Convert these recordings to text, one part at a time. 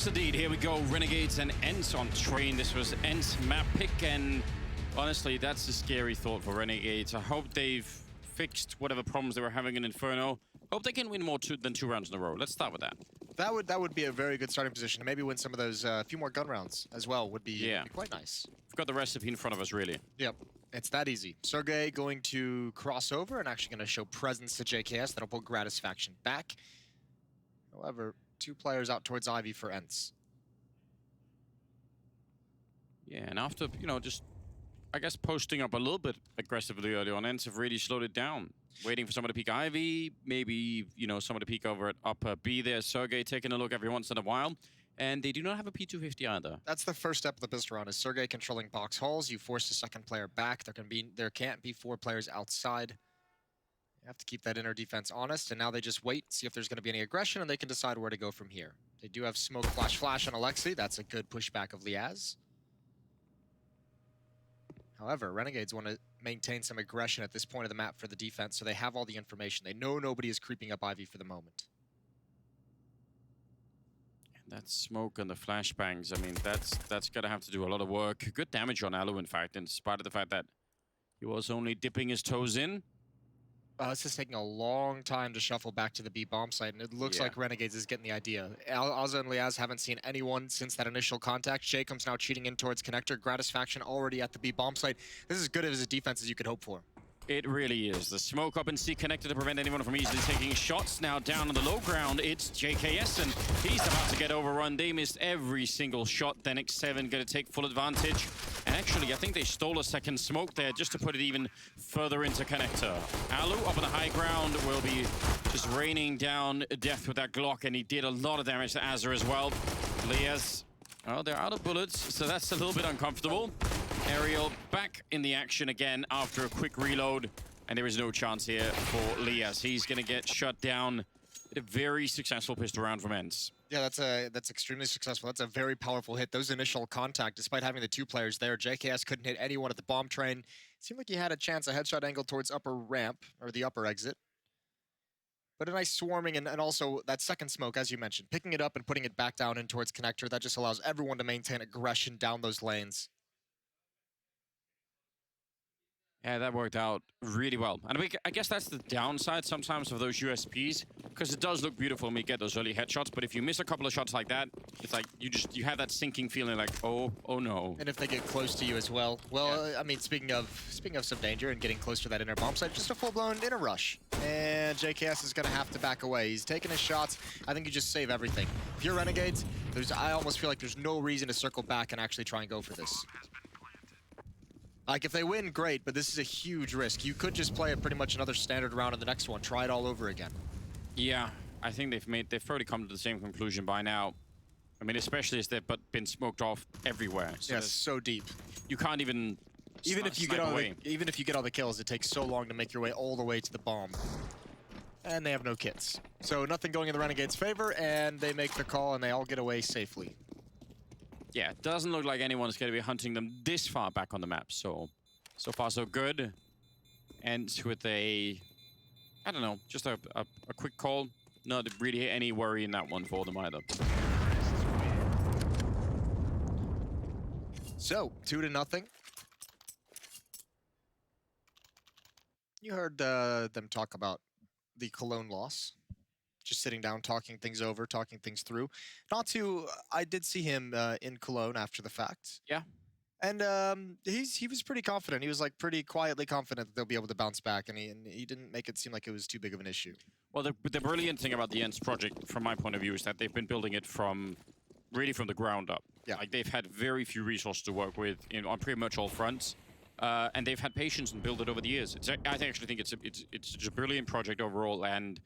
Yes, indeed. Here we go. Renegades and ENCE on train. This was ENCE map pick, and honestly, that's a scary thought for Renegades. I hope they've fixed whatever problems they were having in Inferno. Hope they can win more than 2 rounds in a row. Let's start with that. That would be a very good starting position. And maybe win some of those few more gun rounds as well would be quite nice. We've got the recipe in front of us, really. Yep, it's that easy. Sergey going to cross over and actually going to show presence to JKS. That'll pull Gratis faction back. However, 2 players out towards Ivy for ENCE. Yeah, and after, you know, just, I guess, posting up a little bit aggressively early on, ENCE have really slowed it down. Waiting for someone to peek Ivy, maybe, you know, someone to peek over at upper B there. Sergey taking a look every once in a while. And they do not have a P250 either. That's the first step of the pistol round, is Sergey controlling box holes. You force the second player back. There can't be 4 players outside. You have to keep that inner defense honest, and now they just wait, see if there's going to be any aggression, and they can decide where to go from here. They do have smoke, flash on Alexei. That's a good pushback of Liaz. However, Renegades want to maintain some aggression at this point of the map for the defense, so they have all the information. They know nobody is creeping up Ivy for the moment. And that smoke and the flashbangs, I mean, that's going to have to do a lot of work. Good damage on Alu, in fact, in spite of the fact that he was only dipping his toes in. This is taking a long time to shuffle back to the B bomb site, and it looks like Renegades is getting the idea. Alza and Liaz haven't seen anyone since that initial contact. Jacob's now cheating in towards Connector. Gratis faction already at the B bomb site. This is as good as a defense as you could hope for. It really is. The smoke up and C connected to prevent anyone from easily taking shots. Now down on the low ground, it's JKS, and he's about to get overrun. They missed every single shot. Then X7 going to take full advantage. And actually, I think they stole a second smoke there just to put it even further into Connector. Alu up on the high ground will be just raining down death with that Glock, and he did a lot of damage to Azure as well. Liaz, oh, they're out of bullets, so that's a little bit uncomfortable. Aerial back in the action again after a quick reload, and there is no chance here for Liaz. He's going to get shut down. A very successful pistol round from ENCE. Yeah, that's extremely successful. That's a very powerful hit. Those initial contact, despite having the 2 players there, JKS couldn't hit anyone at the bomb train. It seemed like he had a chance, a headshot angle towards upper ramp, or the upper exit. But a nice swarming, and also that second smoke, as you mentioned, picking it up and putting it back down in towards Connector, that just allows everyone to maintain aggression down those lanes. Yeah, that worked out really well. And I guess that's the downside sometimes of those USPs, because it does look beautiful when we get those early headshots, but if you miss a couple of shots like that, it's like you have that sinking feeling like, oh no. And if they get close to you as well. Well, I mean, speaking of some danger and getting close to that inner bomb site, just a full-blown inner rush. And JKS is going to have to back away. He's taking his shots. I think you just save everything. If you're Renegades, I almost feel like there's no reason to circle back and actually try and go for this. Like, if they win, great, but this is a huge risk. You could just play it pretty much another standard round in the next one. Try it all over again. Yeah, I think they've probably come to the same conclusion by now. I mean, especially as they've been smoked off everywhere. So yes, so deep. You can't even if you get all the kills, it takes so long to make your way all the way to the bomb. And they have no kits. So nothing going in the Renegades' favor, and they make the call, and they all get away safely. Yeah, it doesn't look like anyone's going to be hunting them this far back on the map. So far so good. And with I don't know, just a quick call. Not really any worry in that one for them either. So, 2-0. You heard them talk about the Cologne loss. Just sitting down, talking things over, talking things through. I did see him in Cologne after the fact. Yeah. And he was pretty confident. He was like pretty quietly confident that they'll be able to bounce back, and he didn't make it seem like it was too big of an issue. Well, the brilliant thing about the ENCE project, from my point of view, is that they've been building it really from the ground up. Yeah. Like, they've had very few resources to work with on pretty much all fronts. And they've had patience and build it over the years. I actually think it's a brilliant project overall, and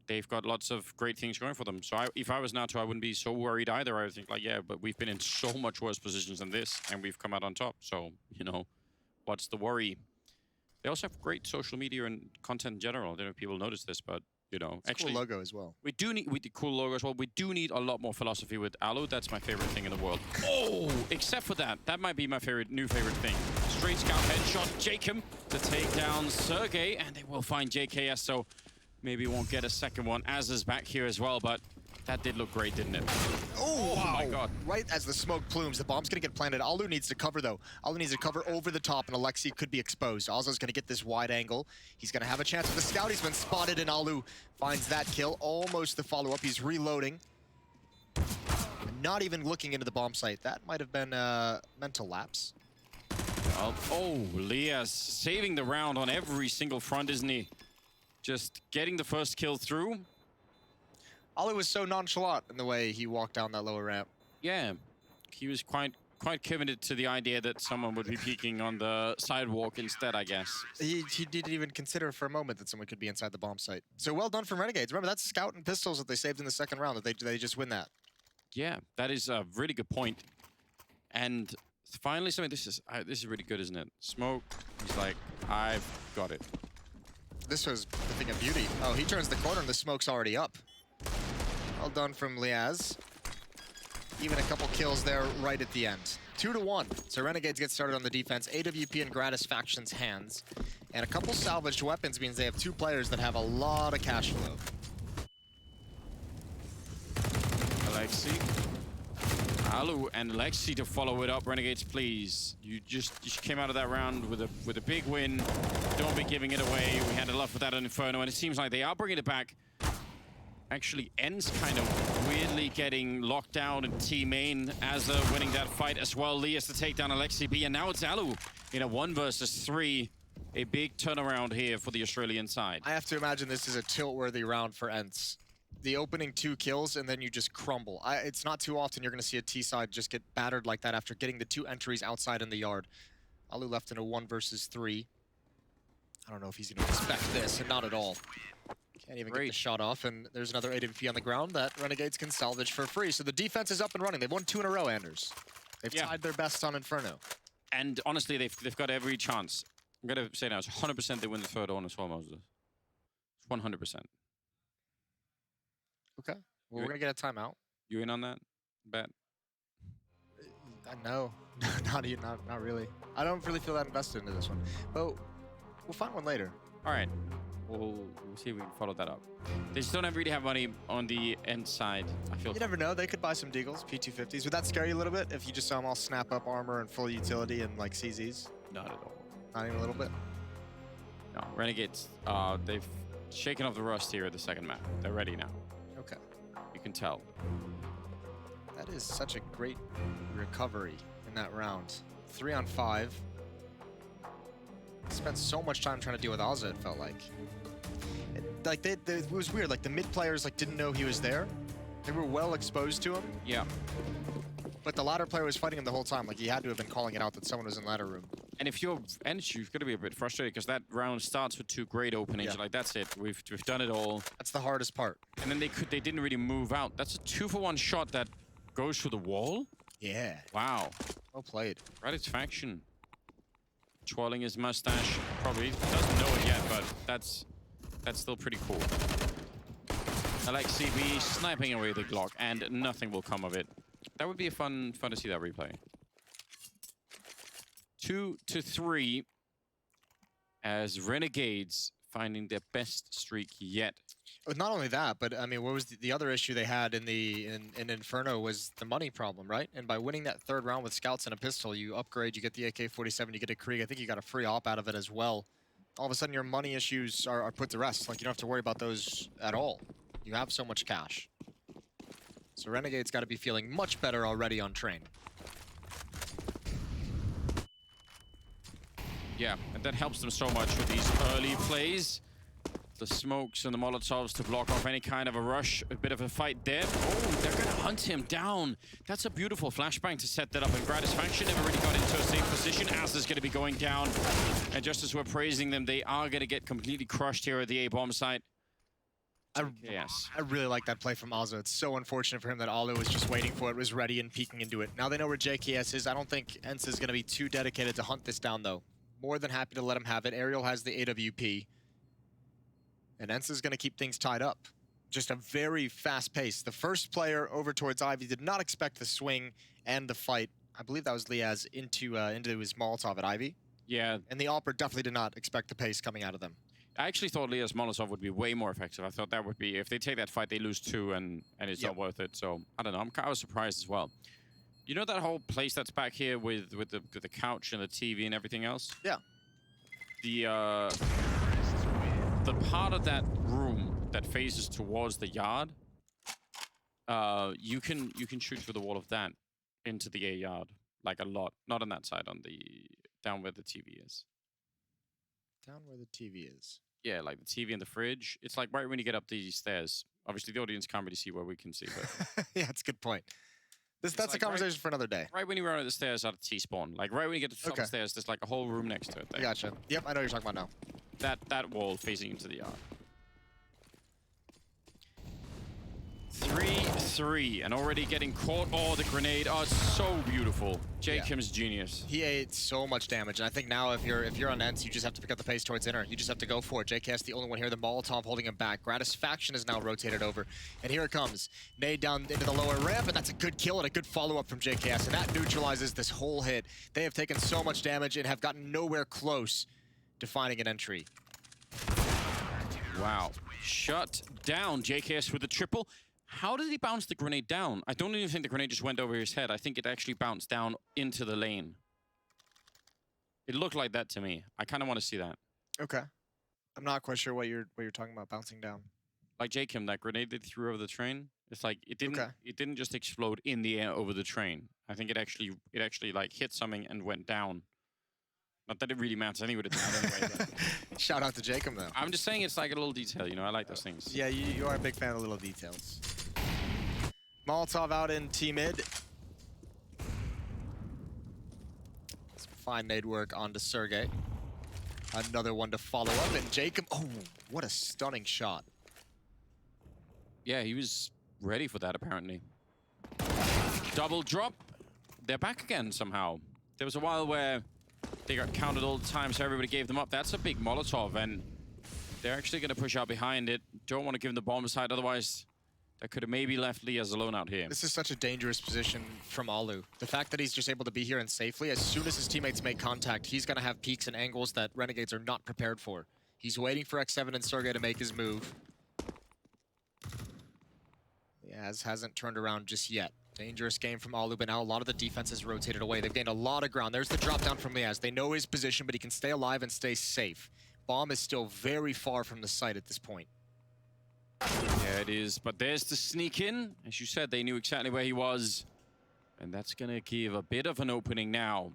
they've got lots of great things going for them. So if I was NATO, I wouldn't be so worried either. I would think like, yeah, but we've been in so much worse positions than this, and we've come out on top. So, you know, what's the worry? They also have great social media and content in general. I don't know if people notice this, but, you know, it's actually, a cool logo as well. We the cool logo as well. We do need a lot more philosophy with Alu. That's my favorite thing in the world. Oh, except for that. That might be my new favorite thing. Straight scout headshot, Jacob to take down Sergey, and they will find JKS, so maybe won't get a second one. Az is back here as well, but That did look great, didn't it? Oh, wow. My God. Right as the smoke plumes, the bomb's going to get planted. Alu needs to cover, though. Alu needs to cover over the top, and Alexi could be exposed. Alzo's going to get this wide angle. He's going to have a chance with the scout. He's been spotted, and Alu finds that kill. Almost the follow-up. He's reloading. Not even looking into the bomb site. That might have been a mental lapse. Oh, Lias saving the round on every single front, isn't he? Just getting the first kill through. Alu was so nonchalant in the way he walked down that lower ramp. Yeah, he was quite committed to the idea that someone would be peeking on the sidewalk instead, I guess. He didn't even consider for a moment that someone could be inside the bomb site. So well done from Renegades. Remember, that's scout and pistols that they saved in the second round, that they just win that. Yeah, that is a really good point. And finally, something, this is really good, isn't it? Smoke, he's like, I've got it. This was the thing of beauty. Oh, he turns the corner and the smoke's already up. Well done from Liaz. Even a couple kills there right at the end. 2-1. So Renegades get started on the defense. AWP and Gratis Faction's hands. And a couple salvaged weapons means they have 2 players that have a lot of cash flow. Alexi. Alu and Alexi to follow it up. Renegades, please. You just came out of that round with a big win. Don't be giving it away. We had enough with that on Inferno, and it seems like they are bringing it back. Actually, ENCE kind of weirdly getting locked down in T main as they're winning that fight as well. Lias to take down Alexi B, and now it's Alu in a 1 versus 3. A big turnaround here for the Australian side. I have to imagine this is a tilt-worthy round for ENCE. The opening 2 kills, and then you just crumble. It's not too often you're going to see a T side just get battered like that after getting the 2 entries outside in the yard. Alu left in a 1 versus 3. I don't know if he's going to expect this, and not at all. Can't even get the shot off, and there's another AWP on the ground that Renegades can salvage for free. So the defense is up and running. They've won 2 in a row, Anders. They've tied their best on Inferno. And honestly, they've got every chance. I'm going to say now, it's 100% they win the third one as well, Moses. It's 100%. Okay. Well, we're going to get a timeout. You in on that bet? No, not really. I don't really feel that invested into this one. But we'll find one later. All right. We'll see if we can follow that up. They just don't really have money on the end side, I feel. You never know. They could buy some Deagles, P250s. Would that scare you a little bit if you just saw them all snap up armor and full utility and like CZs? Not at all. Not even a little bit? No. Renegades, they've shaken off the rust here at the second map. They're ready now. Okay. You can tell. That is such a great recovery in that round. 3 on 5. Spent so much time trying to deal with Ozza, it felt like. It was weird, like the mid players didn't know he was there. They were well exposed to him. Yeah. But the ladder player was fighting him the whole time. Like he had to have been calling it out that someone was in ladder room. And if you're ENCE, you've got to be a bit frustrated because that round starts with 2 great openings. Yeah. Like that's it. We've done it all. That's the hardest part. And then they didn't really move out. That's a 2-for-1 shot that goes through the wall. Yeah. Wow. Well played. Gratis Faction. Twirling his mustache. Probably doesn't know it yet, but that's still pretty cool. Alexi B sniping away the Glock, and nothing will come of it. That would be a fun to see that replay. 2-3 as Renegades finding their best streak yet. But not only that, but I mean, what was the other issue they had in Inferno was the money problem, right? And by winning that third round with scouts and a pistol, you upgrade, you get the AK-47, you get a Krieg. I think you got a free op out of it as well. All of a sudden, your money issues are put to rest. Like, you don't have to worry about those at all. You have so much cash. So Renegade's got to be feeling much better already on train. Yeah, and that helps them so much with these early plays. The smokes and the Molotovs to block off any kind of a rush. A bit of a fight there. Oh, they're going to hunt him down. That's a beautiful flashbang to set that up. And Gratis Faction never really got into a safe position. As is going to be going down. And just as we're praising them, they are going to get completely crushed here at the A-bomb site. Yes. I really like that play from Ozza. It's so unfortunate for him that Alu was just waiting for it, was ready and peeking into it. Now they know where JKS is. I don't think ENCE is going to be too dedicated to hunt this down, though. More than happy to let him have it. Ariel has the AWP. And ENCE is going to keep things tied up. Just a very fast pace. The first player over towards Ivy did not expect the swing and the fight. I believe that was Liaz into his Molotov at Ivy. Yeah. And the Opera definitely did not expect the pace coming out of them. I actually thought Leah's Molotov would be way more effective. I thought that would be, if they take that fight, they lose 2 and it's not worth it. So, I don't know. I was surprised as well. You know that whole place that's back here with the couch and the TV and everything else? Yeah. The part of that room that faces towards the yard, you can shoot through the wall of that into the A yard, like a lot. Not on that side, on the down where the TV is. Down where the TV is. Yeah, like the TV and the fridge. It's like right when you get up these stairs. Obviously, the audience can't really see where we can see, but yeah, that's a good point. That's like a conversation for another day. Right when you run out the stairs out of T-spawn, like right when you get to the top of the stairs, there's like a whole room next to it. There. Gotcha. Yep, I know what you're talking about now. That wall facing into the yard. 3-3, and already getting caught. Oh, the grenade. Oh, it's so beautiful. Jacob's genius. He ate so much damage, and I think now if you're on ENCE, you just have to pick up the pace towards inner. You just have to go for it. JKS the only one here. The Molotov holding him back. Gratisfaction is now rotated over, and here it comes. Nade down into the lower ramp, and that's a good kill and a good follow-up from JKS, and that neutralizes this whole hit. They have taken so much damage and have gotten nowhere close to finding an entry. Wow. Shut down. JKS with the triple. How did he bounce the grenade down? I don't even think the grenade just went over his head. I think it actually bounced down into the lane. It looked like that to me. I kind of want to see that. Okay. I'm not quite sure what you're talking about bouncing down. Like Jacob, that grenade that he threw over the train. It's like it didn't just explode in the air over the train. I think it actually like hit something and went down. Not that it really matters anyway. Anyway, shout out to Jacob though. I'm just saying it's like a little detail, you know. I like those things. Yeah, you are a big fan of little details. Molotov out in T mid. Some fine nade work onto Sergey. Another one to follow up, and Jacob. Oh, what a stunning shot! Yeah, he was ready for that apparently. Double drop. They're back again somehow. There was a while where they got counted all the time, so everybody gave them up. That's a big Molotov, and they're actually going to push out behind it. Don't want to give him the bomb side, otherwise that could have maybe left Lias alone out here. This is such a dangerous position from Alu. The fact that he's just able to be here and safely, as soon as his teammates make contact, he's going to have peaks and angles that Renegades are not prepared for. He's waiting for X7 and Sergey to make his move. Yaz hasn't turned around just yet. Dangerous game from Alu, but now a lot of the defense has rotated away. They've gained a lot of ground. There's the drop down from Liaz. They know his position, but he can stay alive and stay safe. Bomb is still very far from the site at this point. Yeah, it is. But there's the sneak in. As you said, they knew exactly where he was. And that's going to give a bit of an opening now.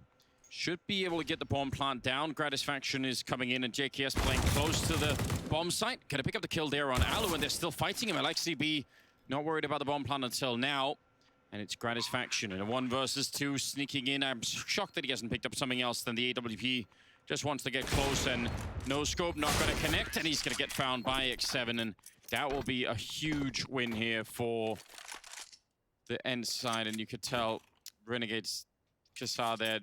Should be able to get the bomb plant down. Gratisfaction is coming in, and JKS playing close to the bomb site. Going to pick up the kill there on Alu, and they're still fighting him. LXCB not worried about the bomb plant until now. And it's Gratisfaction in a 1 versus 2 sneaking in. I'm shocked that he hasn't picked up something else than the AWP. Just wants to get close, and no scope, not going to connect, and he's going to get found by X7, and that will be a huge win here for the ENCE side. And you could tell Renegades Kassar there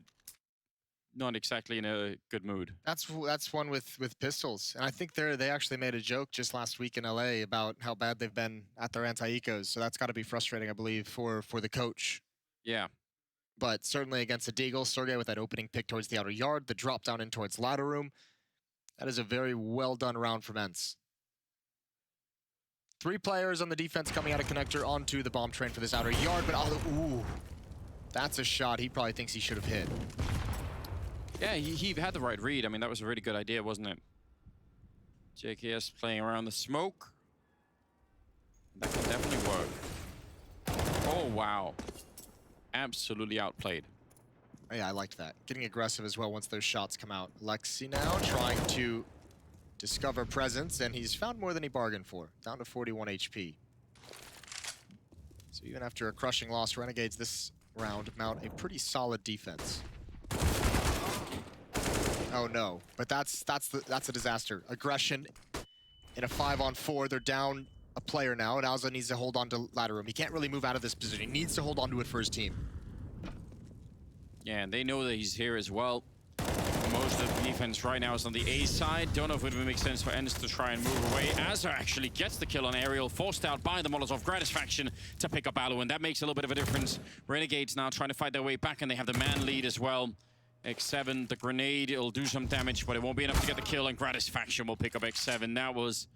not exactly in a good mood. That's one with pistols, and I think they actually made a joke just last week in LA about how bad they've been at their anti-ecos. So that's got to be frustrating, I believe, for the coach. Yeah. But certainly against a Deagle, Sergey with that opening pick towards the outer yard, the drop down in towards ladder room. That is a very well done round from ENCE. 3 players on the defense coming out of connector onto the bomb train for this outer yard, but ooh, that's a shot he probably thinks he should have hit. Yeah, he had the right read. I mean, that was a really good idea, wasn't it? JKS playing around the smoke. That can definitely work. Oh, wow. Absolutely outplayed. Oh, yeah, I liked that. Getting aggressive as well once those shots come out. Lexi now trying to discover presence, and he's found more than he bargained for. Down to 41 HP. So even after a crushing loss, Renegades this round mount a pretty solid defense. Oh no, but that's a disaster. Aggression in a 5-on-4. They're down a player now, and Alza needs to hold on to ladder room. He can't really move out of this position. He needs to hold on to it for his team. Yeah, and they know that he's here as well. Most of the defense right now is on the A side. Don't know if it would make sense for ENCE to try and move away. Azza actually gets the kill on Aerial, forced out by the Molotov Gratisfaction to pick up Alu, and that makes a little bit of a difference. Renegades now trying to fight their way back, and they have the man lead as well. X7, the grenade, it'll do some damage, but it won't be enough to get the kill, and Gratisfaction will pick up X7. That was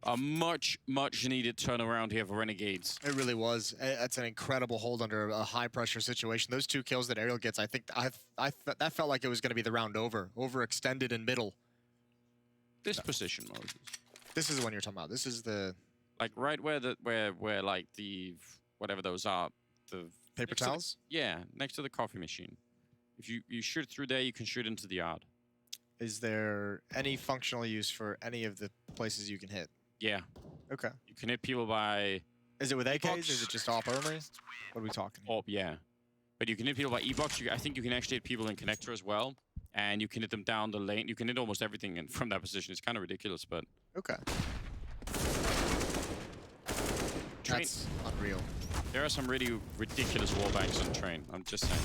a much needed turnaround here for Renegades. It really was. That's an incredible hold under a high-pressure situation. Those 2 kills that Aerial gets, I think that felt like it was going to be the round over. Overextended in middle. This position, Moses. This is the one you're talking about. This is the... Like right where like the... whatever those are. The... Paper towels? Yeah, next to the coffee machine. If you shoot through there, you can shoot into the yard. Is there any functional use for any of the places you can hit? Yeah. Okay. You can hit people by... Is it with AKs? Is it just op only? What are we talking? Op, yeah. But you can hit people by E-box. I think you can actually hit people in connector as well. And you can hit them down the lane. You can hit almost everything from that position. It's kind of ridiculous, but... Okay. That's unreal. There are some really ridiculous wall bangs on train. I'm just saying.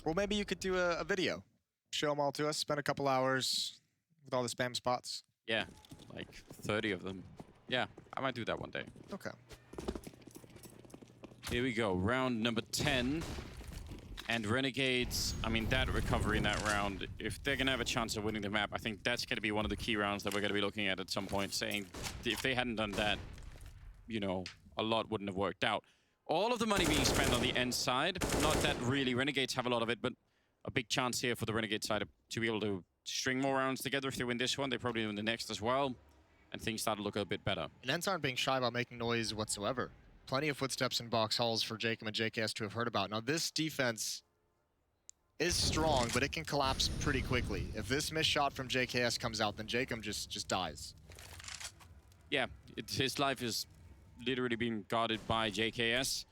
Well, maybe you could do a video. Show them all to us. Spend a couple hours with all the spam spots. Yeah, like 30 of them. Yeah, I might do that one day. Okay. Here we go. Round number 10. And Renegades, I mean, that recovery in that round, if they're going to have a chance of winning the map, I think that's going to be one of the key rounds that we're going to be looking at some point, saying if they hadn't done that, you know, a lot wouldn't have worked out. All of the money being spent on the ENCE side, not that really Renegades have a lot of it, but a big chance here for the Renegade side to be able to string more rounds together. If they win this one, they probably win the next as well, and things start to look a bit better. And ENCE aren't being shy about making noise whatsoever. Plenty of footsteps in box halls for Jacob and JKS to have heard about. Now, this defense is strong, but it can collapse pretty quickly. If this missed shot from JKS comes out, then Jacob just dies. Yeah, his life is literally being guarded by JKS.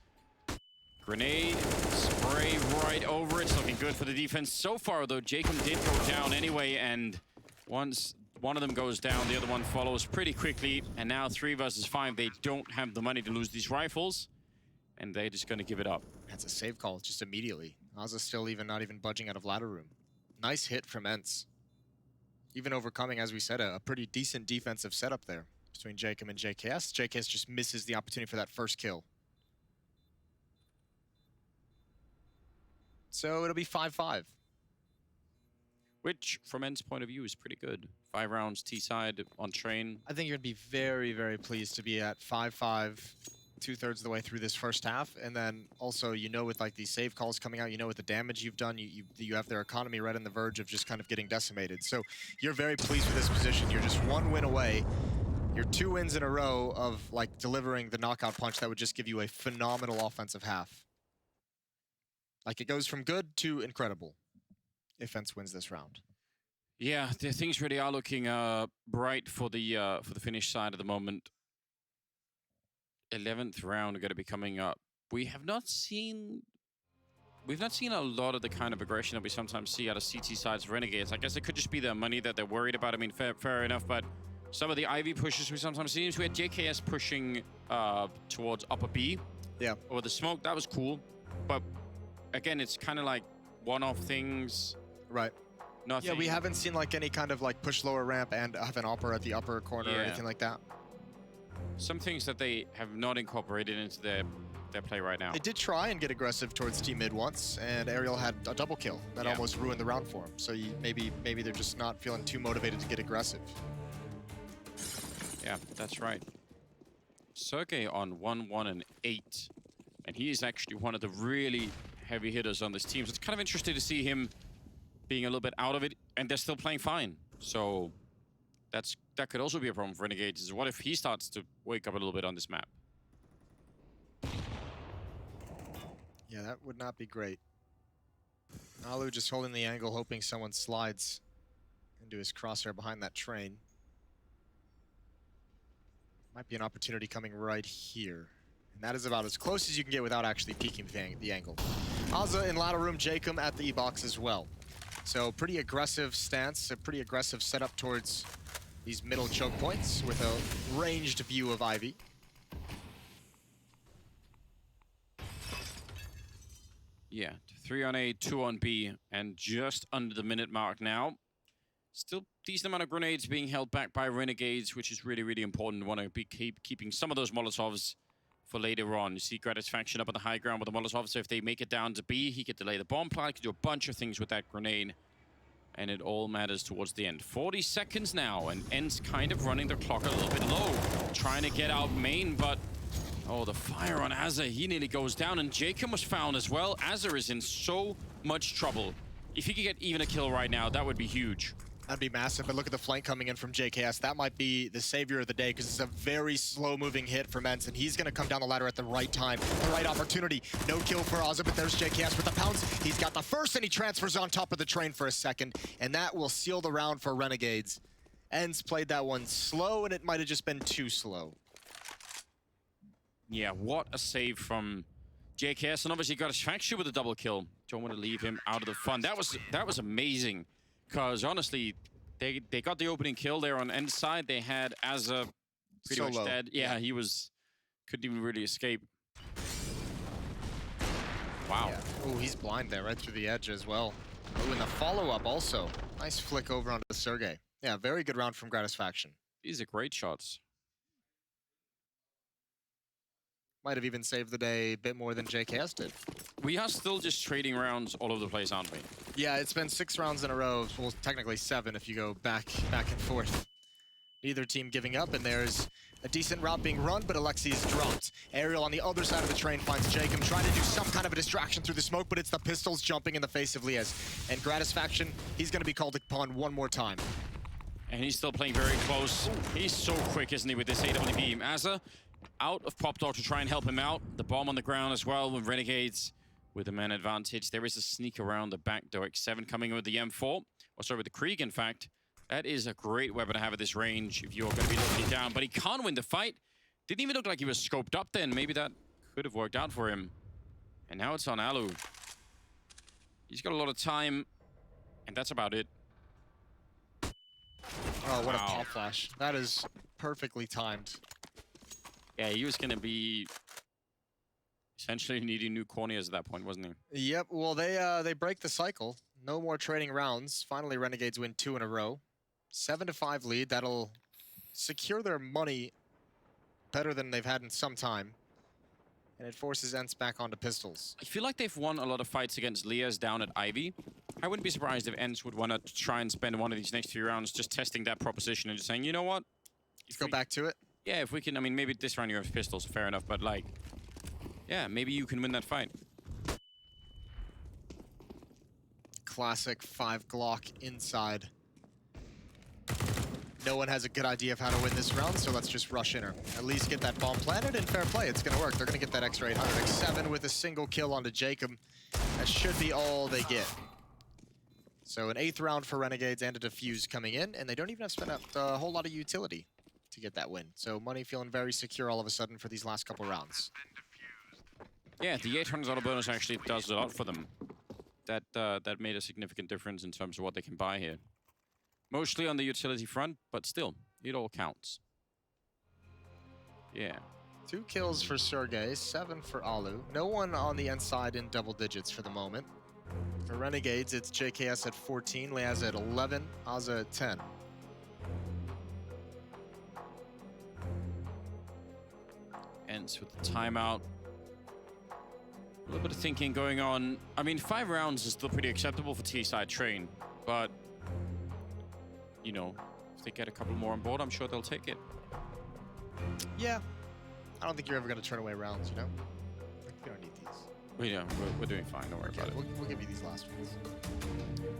Grenade, spray right over it. It's looking good for the defense so far, though. Jacob did go down anyway, and once one of them goes down, the other one follows pretty quickly. And now 3 versus 5, they don't have the money to lose these rifles, and they're just going to give it up. That's a save call just immediately. Ozza still not even budging out of ladder room. Nice hit from ENCE. Even overcoming, as we said, a pretty decent defensive setup there between Jacob and JKS. JKS just misses the opportunity for that first kill. So it'll be 5-5. Which, from ENCE's point of view, is pretty good. 5 rounds T-side on train. I think you're going to be very, very pleased to be at 5-5, 2/3 of the way through this first half. And then also, you know, with like these save calls coming out, you know, with the damage you've done, you have their economy right on the verge of just kind of getting decimated. So you're very pleased with this position. You're just 1 win away. You're 2 wins in a row of like delivering the knockout punch that would just give you a phenomenal offensive half. Like it goes from good to incredible if ENCE wins this round. Yeah, the things really are looking bright for the Finnish side at the moment. 11th round going to be coming up. We've not seen a lot of the kind of aggression that we sometimes see out of CT sides of Renegades. I guess it could just be the money that they're worried about. I mean, fair enough, but some of the Ivy pushes we sometimes see. We had JKS pushing towards upper B. Yeah. Over the smoke, that was cool. But again, it's kind of like one-off things. Right. Nothing. Yeah, we haven't seen like any kind of like push lower ramp and have an upper at the upper corner or anything like that. Some things that they have not incorporated into their play right now. They did try and get aggressive towards T mid once, and Aerial had a double kill that almost ruined the round for him. So maybe they're just not feeling too motivated to get aggressive. Yeah, that's right. Sergey on 1-1 and 8, and he is actually one of the really heavy hitters on this team. So it's kind of interesting to see him being a little bit out of it, and they're still playing fine. So that could also be a problem for Renegades. Is what if he starts to wake up a little bit on this map? Yeah, that would not be great. Alu just holding the angle, hoping someone slides into his crosshair behind that train. Might be an opportunity coming right here. And that is about as close as you can get without actually peeking the angle. Azza in ladder room, Jacob at the E-box as well. So pretty aggressive stance, a pretty aggressive setup towards these middle choke points with a ranged view of Ivy. Yeah, 3 on A, 2 on B, and just under the minute mark now. Still decent amount of grenades being held back by Renegades, which is really, really important. Want to be keeping some of those Molotovs for later on. You see Gratisfaction up on the high ground with the Molotov, so if they make it down to B, he could delay the bomb plant, could do a bunch of things with that grenade. And it all matters towards the end. 40 seconds now, and ENCE kind of running the clock a little bit low. Trying to get out main, but... Oh, the fire on Azza, he nearly goes down, and Jacob was found as well. Azza is in so much trouble. If he could get even a kill right now, that would be huge. That'd be massive, but look at the flank coming in from JKS. That might be the savior of the day, because it's a very slow-moving hit from ENCE, and he's going to come down the ladder at the right time, the right opportunity. No kill for Azza, but there's JKS with the pounce. He's got the first, and he transfers on top of the train for a second, and that will seal the round for Renegades. ENCE played that one slow, and it might have just been too slow. Yeah, what a save from JKS, and obviously got a faction with a double kill. Don't want to leave him out of the fun. That was amazing, because honestly, they got the opening kill there on ENCE side. They had Azza pretty much dead. Yeah, he couldn't even really escape. Wow. Yeah. Oh, he's blind there, right through the edge as well. Oh, and the follow-up also. Nice flick over onto Sergey. Yeah, very good round from Gratisfaction. These are great shots. Might have even saved the day a bit more than JKS did. We are still just trading rounds all over the place, aren't we? Yeah, it's been 6 rounds in a row. Well, technically 7 if you go back and forth. Neither team giving up, and there's a decent route being run, but Alexi's dropped. Aerial on the other side of the train finds Jacob, trying to do some kind of a distraction through the smoke, but it's the pistols jumping in the face of Liaz. And Gratisfaction, he's going to be called upon one more time. And he's still playing very close. He's so quick, isn't he, with this AW beam. Azza out of Pop Dog to try and help him out. The bomb on the ground as well with Renegades with a man advantage. There is a sneak around the back door. X7 coming in with the M4. Or sorry, with the Krieg, in fact. That is a great weapon to have at this range if you're going to be looking down. But he can't win the fight. Didn't even look like he was scoped up then. Maybe that could have worked out for him. And now it's on Alu. He's got a lot of time. And that's about it. Oh, what a pop flash. That is perfectly timed. Yeah, he was going to be essentially needing new corneas at that point, wasn't he? Yep, well, they break the cycle. No more trading rounds. Finally, Renegades win 2 in a row. 7-5 lead. That'll secure their money better than they've had in some time. And it forces ENCE back onto pistols. I feel like they've won a lot of fights against Liaz down at Ivy. I wouldn't be surprised if ENCE would want to try and spend one of these next few rounds just testing that proposition and just saying, you know what? Go back to it? Yeah, if we can, I mean, maybe this round you have pistols, fair enough, but like, yeah, maybe you can win that fight. Classic 5 Glock inside. No one has a good idea of how to win this round, so let's just rush in her. At least get that bomb planted, and fair play, it's gonna work. They're gonna get that extra 800. X7 with a single kill onto Jacob. That should be all they get. So an 8th round for Renegades and a defuse coming in, and they don't even have to spend a whole lot of utility to get that win. So money feeling very secure all of a sudden for these last couple rounds. Yeah, the $800 bonus actually does a lot for them. That made a significant difference in terms of what they can buy here. Mostly on the utility front, but still, it all counts. Yeah. 2 kills for Sergey, 7 for Alu. No one on the ENCE side in double digits for the moment. For Renegades, it's JKS at 14, Liaz at 11, Azza at 10. ENCE with the timeout. A little bit of thinking going on. I mean, 5 rounds is still pretty acceptable for T-side train, but you know, if they get a couple more on board, I'm sure they'll take it. Yeah. I don't think you're ever going to turn away rounds, you know? We don't need these. Well, yeah, we're doing fine. Don't worry about it. We'll give you these last ones.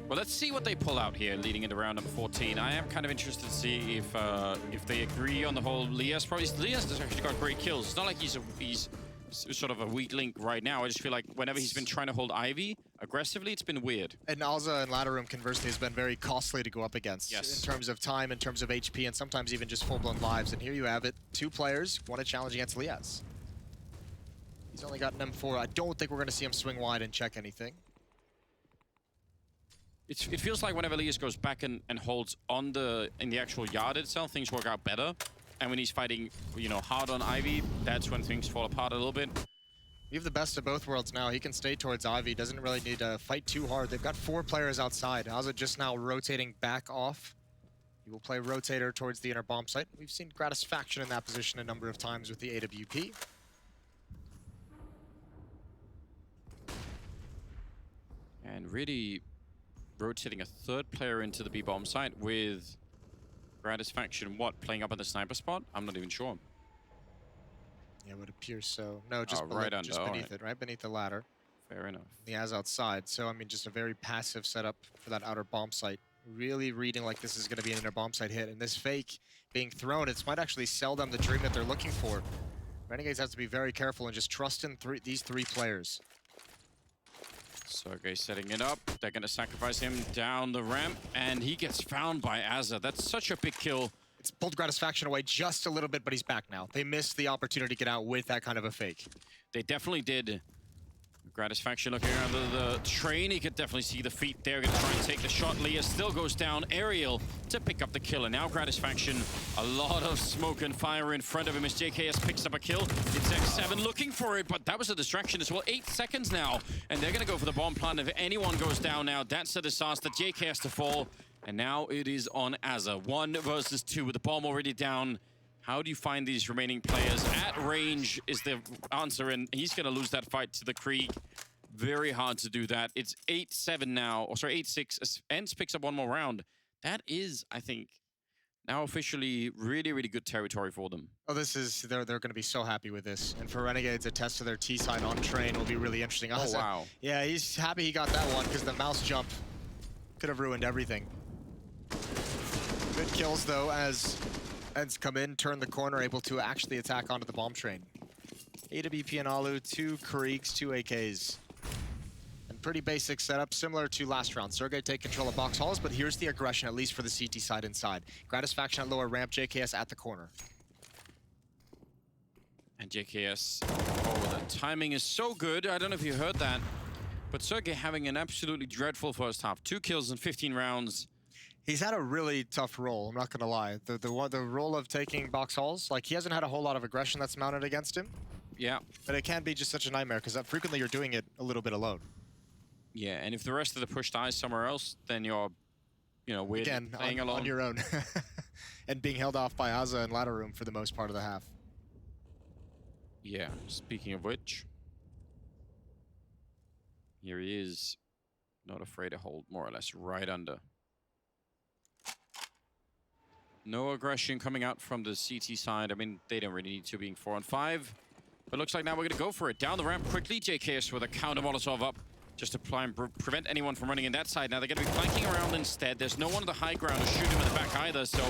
Well, let's see what they pull out here leading into round number 14. I am kind of interested to see if they agree on the whole Liaz. Probably Liaz has actually got great kills. It's not like he's sort of a weak link right now. I just feel like whenever he's been trying to hold Ivy aggressively, it's been weird. And Azza in ladder room, conversely, has been very costly to go up against. Yes. In terms of time, in terms of HP, and sometimes even just full-blown lives. And here you have it. 2 players want to challenge against Liaz. He's only got an M4. I don't think we're going to see him swing wide and check anything. It feels like whenever Liaz goes back and holds on in the actual yard itself, things work out better. And when he's fighting, you know, hard on Ivy, that's when things fall apart a little bit. We have the best of both worlds now. He can stay towards Ivy. Doesn't really need to fight too hard. They've got 4 players outside. Azza just now rotating back off. He will play rotator towards the inner bomb site. We've seen Gratisfaction in that position a number of times with the AWP. And really rotating a third player into the B-bomb site with Gratisfaction, playing up at the sniper spot? I'm not even sure. Yeah, it would appear so. No, just, right under, just beneath it, right beneath the ladder. Fair enough. He has outside, so I mean, just a very passive setup for that outer bomb site. Really reading like this is going to be an inner bomb site hit, and this fake being thrown, it might actually sell them the dream that they're looking for. Renegades have to be very careful and just trust in these three players. Sergey setting it up. They're going to sacrifice him down the ramp, and he gets found by Azza. That's such a big kill. It's pulled Gratisfaction away just a little bit, but he's back now. They missed the opportunity to get out with that kind of a fake. They definitely did. Gratisfaction looking under the train. He could definitely see the feet there. Gonna try and take the shot. Leah still goes down. Aerial to pick up the kill. And now Gratisfaction, a lot of smoke and fire in front of him as JKS picks up a kill. It's X7 looking for it, but that was a distraction as well. 8 seconds now, and they're gonna go for the bomb plant. If anyone goes down now, that's a disaster. JKS to fall, and now it is on Azza. 1 versus 2 with the bomb already down. How do you find these remaining players? At range is the answer, and he's going to lose that fight to the Krieg. Very hard to do that. It's 8-7 now, or sorry, 8-6. As ENCE picks up one more round. That is, I think, now officially really, really good territory for them. Oh, this is, they're going to be so happy with this. And for Renegades, a test of their T-side on train will be really interesting. Oh, wow. Yeah, he's happy he got that one because the mouse jump could have ruined everything. Good kills, though, as ENCE come in, turn the corner, able to actually attack onto the bomb train. AWP and Alu, 2 Kriegs, 2 AKs. And pretty basic setup, similar to last round. Sergey take control of box halls, but here's the aggression, at least for the CT side inside. Gratisfaction at lower ramp, JKS at the corner. And JKS, oh, the timing is so good. I don't know if you heard that, but Sergey having an absolutely dreadful first half. 2 kills in 15 rounds. He's had a really tough role, I'm not gonna lie. The role of taking box halls, like he hasn't had a whole lot of aggression that's mounted against him. Yeah. But it can be just such a nightmare because frequently you're doing it a little bit alone. Yeah, and if the rest of the push dies somewhere else, then you're, you know, weird again, playing alone. On your own. And being held off by Azza and ladder room for the most part of the half. Yeah, speaking of which, here he is, not afraid to hold more or less right under. No aggression coming out from the CT side. I mean, they don't really need to, being 4 on 5. But looks like now we're going to go for it. Down the ramp quickly. JKS with a counter Molotov up just to try and prevent anyone from running in that side. Now they're going to be flanking around instead. There's no one on the high ground to shoot him in the back either. So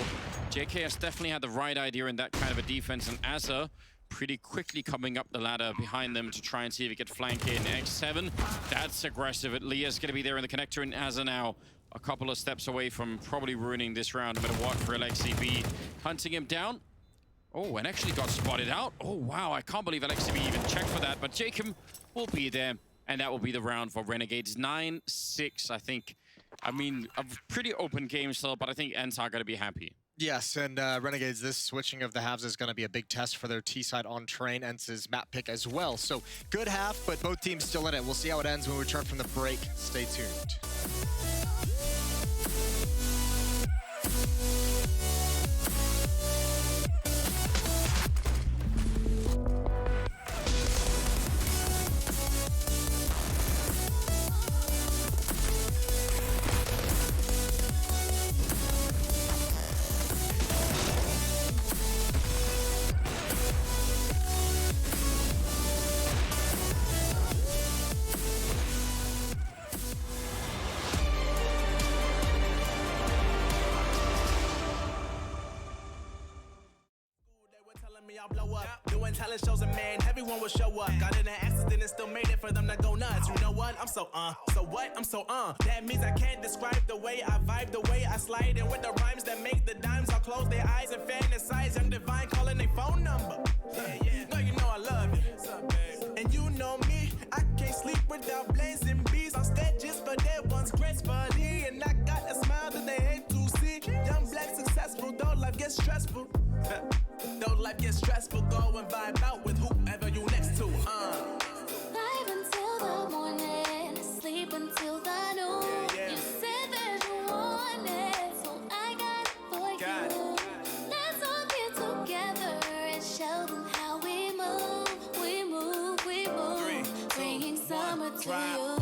JKS definitely had the right idea in that kind of a defense. And Azza pretty quickly coming up the ladder behind them to try and see if he could flank in. X7, that's aggressive. Leah's going to be there in the connector, and Azza now a couple of steps away from probably ruining this round. A bit of what for LXCB. Hunting him down. Oh, and actually got spotted out. Oh, wow. I can't believe LXCB even checked for that. But Jacob will be there. And that will be the round for Renegades. 9-6, I think. I mean, a pretty open game still, but I think ENCE are going to be happy. Yes, and Renegades, this switching of the halves is going to be a big test for their T-side on train. ENCE's map pick as well. So, good half, but both teams still in it. We'll see how it ends when we return from the break. Stay tuned. Blow up, doing talent shows, and man, everyone will show up. Got in an accident and still made it for them to go nuts. You know what? I'm so what? I'm so That means I can't describe the way I vibe, the way I slide, and with the rhymes that make the dimes. I'll close their eyes and fantasize. I'm divine, calling their phone number. Yeah. No, you know I love it. What's up, babe? And you know me, I can't sleep without blazing bees on stages for that one's gracefully, and I got a smile that they hate to see. Young, black, successful, though life gets stressful. Though life gets stressful, go and vibe out with whoever you next to. Live until the morning, sleep until the noon. Yeah. You said that you want it, so I got it for you. Let's all get together and show them how we move, we move, we move. 3, 2, bringing summer 1, to drop. you.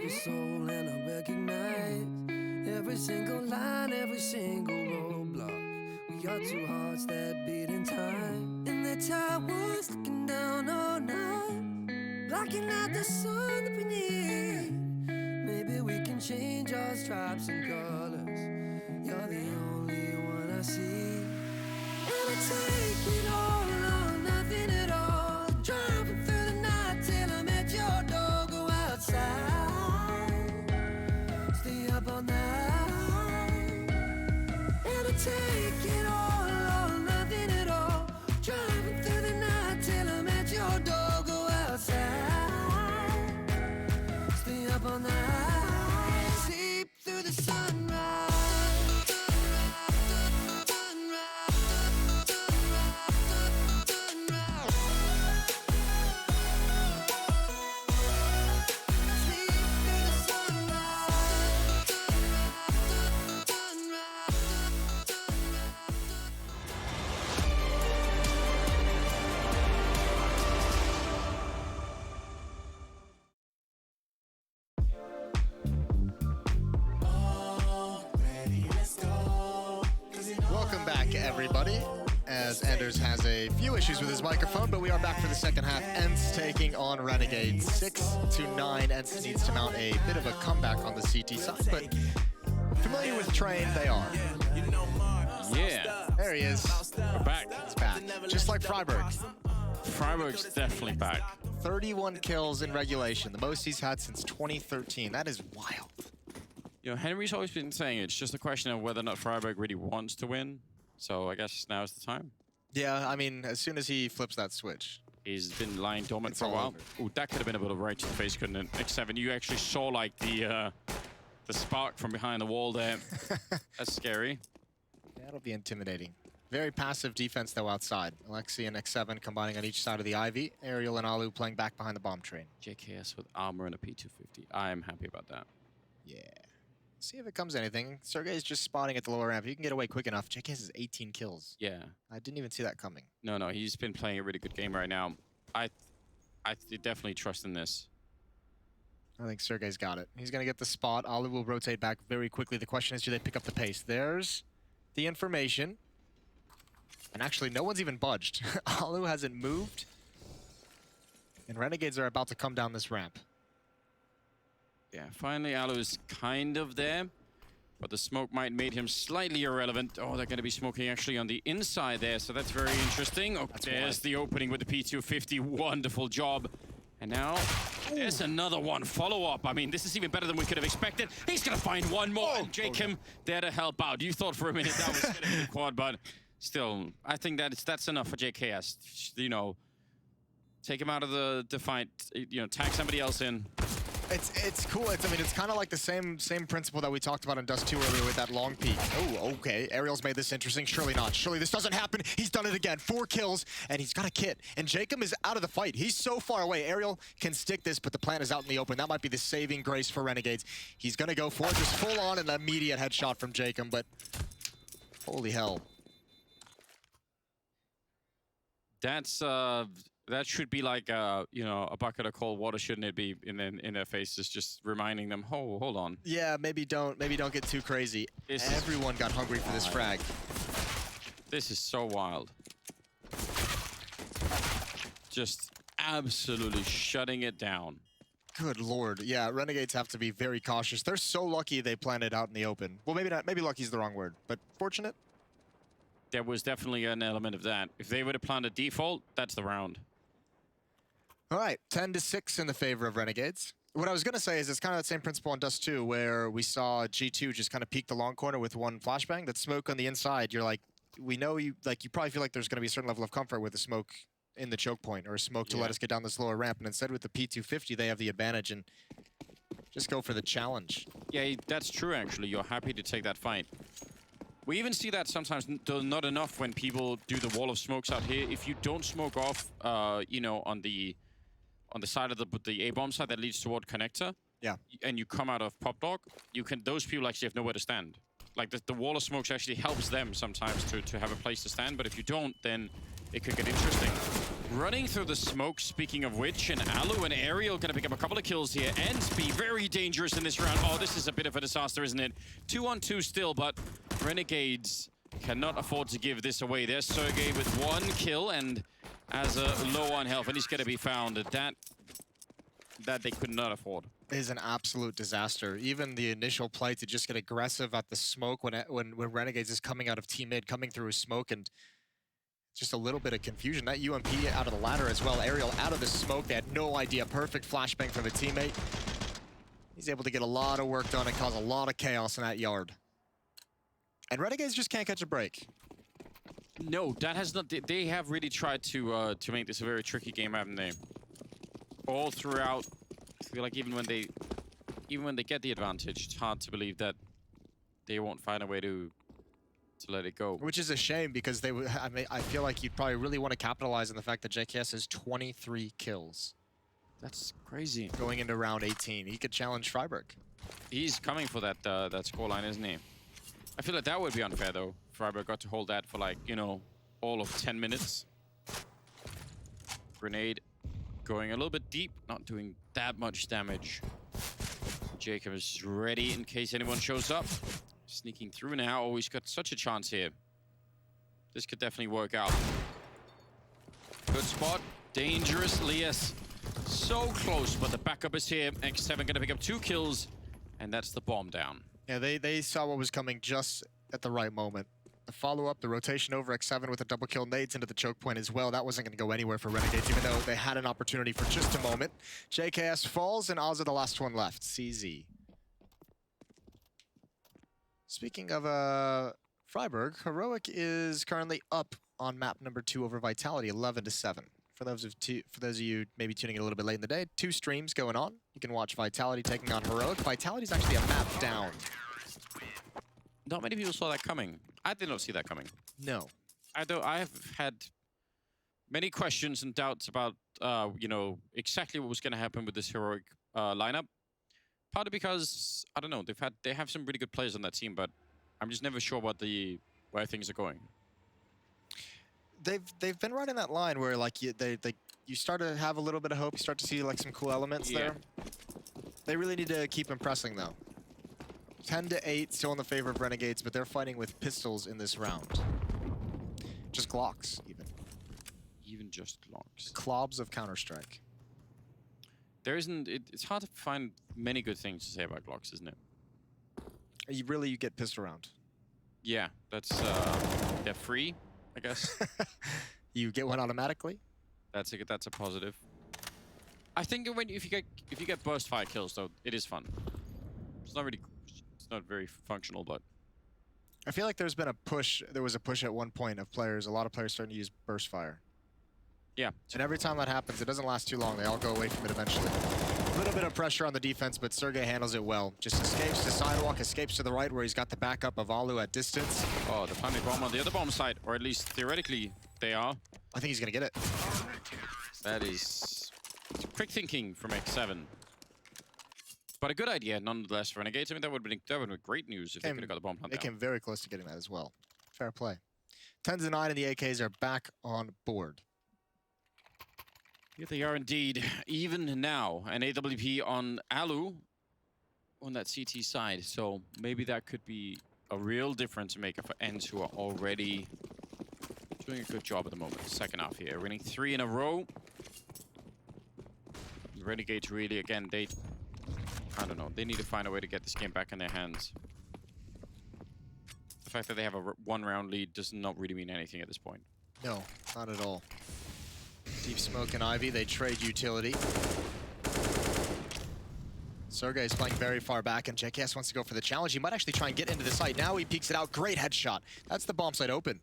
your soul and I recognize every single line, every single roadblock. We are two hearts that beat in time. And the towers looking down all night, blocking out the sun that we need. Maybe we can change our stripes and colors. You're the only one I see. And I take it all or nothing at all. Driving through the night till I'm at your door. Go outside, stay up all night. And I take it all or nothing at all. Driving through the night till I'm at your door. Go outside, stay up all night. Sleep through the sunrise. Welcome back, everybody. As Anders has a few issues with his microphone, but we are back for the second half. ENCE taking on Renegades 6-9. ENCE needs to mount a bit of a comeback on the CT side, but familiar with Train, they are. Yeah, There he is. we're back. He's back. Just like Freiburg. Freiburg's definitely back. 31 kills in regulation, the most he's had since 2013. That is wild. You know, Henry's always been saying it's just a question of whether or not Freiburg really wants to win. So I guess now's the time. Yeah, I mean, as soon as he flips that switch. He's been lying dormant It's for a all while. over. Ooh, that could have been a bit of right to the face, couldn't it? X7, you actually saw like the spark from behind the wall there. That's scary. That'll be intimidating. Very passive defense, though, outside. Alexi and X7 combining on each side of the Ivy. Ariel and Alu playing back behind the bomb train. JKS with armor and a P250. I am happy about that. Yeah. See if it comes anything. Sergey's just spotting at the lower ramp. If you can get away quick enough, JKS has 18 kills. Yeah. I didn't even see that coming. No, he's been playing a really good game right now. I definitely trust in this. I think Sergey's got it. He's going to get the spot. Alu will rotate back very quickly. The question is, do they pick up the pace? There's the information. And actually, no one's even budged. Alu hasn't moved. And Renegades are about to come down this ramp. Yeah, finally Alu's kind of there. But the smoke might make him slightly irrelevant. Oh, they're going to be smoking actually on the inside there, so that's very interesting. Oh, there's the opening with the P250. Wonderful job. And now, there's another one. Follow-up. I mean, this is even better than we could have expected. He's going to find one more. And Jacob there to help out. You thought for a minute that was going to be the quad, but still, I think that's enough for JKS. You know, take him out of the fight. You know, tag somebody else in. It's cool. I mean, it's kind of like the same principle that we talked about in Dust 2 earlier with that long peek. Oh, okay. Ariel's made this interesting. Surely not. Surely this doesn't happen. He's done it again. 4 kills, and he's got a kit. And Jacob is out of the fight. He's so far away. Ariel can stick this, but the plan is out in the open. That might be the saving grace for Renegades. He's going to go for it. Just full on an immediate headshot from Jacob, but holy hell. That's that should be like you know, a bucket of cold water, shouldn't it be? In their faces, just reminding them, oh, hold on. Yeah, maybe don't get too crazy. Everyone got hungry for this frag. This is so wild. Just absolutely shutting it down. Good lord. Yeah, Renegades have to be very cautious. They're so lucky they planned it out in the open. Well, maybe not. Maybe lucky is the wrong word, but fortunate. There was definitely an element of that. If they would have planned a default, that's the round. All right, 10-6 in the favor of Renegades. What I was going to say is it's kind of that same principle on Dust 2 where we saw G2 just kind of peek the long corner with one flashbang. That smoke on the inside, you're like, we know you, like, you probably feel like there's going to be a certain level of comfort with the smoke in the choke point or a smoke to let us get down this lower ramp. And instead with the P250, they have the advantage and just go for the challenge. Yeah, that's true, actually. You're happy to take that fight. We even see that sometimes, though not enough, when people do the wall of smokes out here. If you don't smoke off, you know, on the side of the A-bomb side that leads toward connector, and you come out of Pop Dog, those people actually have nowhere to stand. Like the wall of smokes actually helps them sometimes to have a place to stand. But if you don't, then it could get interesting. Running through the smoke, speaking of which, and Alu and Ariel gonna pick up a couple of kills here. ENCE be very dangerous in this round. Oh, this is a bit of a disaster, isn't it? 2-on-2 still, but Renegades cannot afford to give this away. There's Sergey with 1 kill and as a low on health, and he's gonna be found. That they could not afford. Is an absolute disaster. Even the initial play to just get aggressive at the smoke when Renegades is coming out of team mid, coming through his smoke, and just a little bit of confusion. That UMP out of the ladder as well. Ariel out of the smoke. They had no idea. Perfect flashbang from a teammate. He's able to get a lot of work done and cause a lot of chaos in that yard. And Renegades just can't catch a break. No, that has not. They have really tried to make this a very tricky game, haven't they? All throughout, I feel like even when they get the advantage, it's hard to believe that they won't find a way to let it go. Which is a shame because they would. I mean, I feel like you'd probably really want to capitalize on the fact that JKS has 23 kills. That's crazy. Going into round 18, he could challenge Freiburg. He's coming for that scoreline, isn't he? I feel like that would be unfair though. Freiburg got to hold that for like, you know, all of 10 minutes. Grenade going a little bit deep, not doing that much damage. Jacob is ready in case anyone shows up. Sneaking through now. Oh, he's got such a chance here. This could definitely work out. Good spot. Dangerous. Lias so close, but the backup is here. X7 gonna pick up 2 kills, and that's the bomb down. Yeah, they saw what was coming just at the right moment. The follow-up, the rotation over X7 with a double kill, nades into the choke point as well. That wasn't going to go anywhere for Renegades, even though they had an opportunity for just a moment. JKS falls, and Oz are the last one left. CZ. Speaking of Freiburg, Heroic is currently up on map number 2 over Vitality, 11-7. For those of you maybe tuning in a little bit late in the day, 2 streams going on. You can watch Vitality taking on Heroic. Vitality's actually a map down. Not many people saw that coming. I did not see that coming. No. I have had many questions and doubts about, you know, exactly what was going to happen with this Heroic lineup. Partly because, I don't know, they have some really good players on that team, but I'm just never sure where things are going. They've been running that line where like you start to have a little bit of hope, you start to see like some cool elements there. They really need to keep impressing though. 10-8 still in the favor of Renegades, but they're fighting with pistols in this round. Just Glocks even. Even just Glocks. Clobs of Counter-Strike. There isn't. It's hard to find many good things to say about Glocks, isn't it? You get pistol round. Yeah, that's they're free, I guess. You get one automatically. That's a positive. I think if you get burst fire kills though, it is fun. It's not very functional, but I feel like there was a push at one point of players, a lot of players starting to use burst fire. yeah. And every time that happens, it doesn't last too long. They all go away from it eventually. A little bit of pressure on the defense, but Sergey handles it well. Just escapes to sidewalk, escapes to the right where he's got the backup of Alu at distance. Oh, the primary bomb on the other bomb site, or at least theoretically they are. I think he's gonna get it. That is quick thinking from X7. But a good idea, nonetheless, Renegades. I mean, that would have been great news if they could have got the bomb plant They down. came very close to getting that as well. Fair play. 10s-9 and the AKs are back on board. Here they are indeed, even now. An AWP on Alu on that CT side. So maybe that could be a real difference maker for ENCE, who are already doing a good job at the moment. Second half here, winning 3 in a row. Renegades really, again, I don't know, they need to find a way to get this game back in their hands. The fact that they have a 1-round lead does not really mean anything at this point. No, not at all. Deep Smoke and Ivy, they trade utility. Sergey is playing very far back, and JKS wants to go for the challenge. He might actually try and get into the site. Now he peeks it out. Great headshot. That's the bomb site open,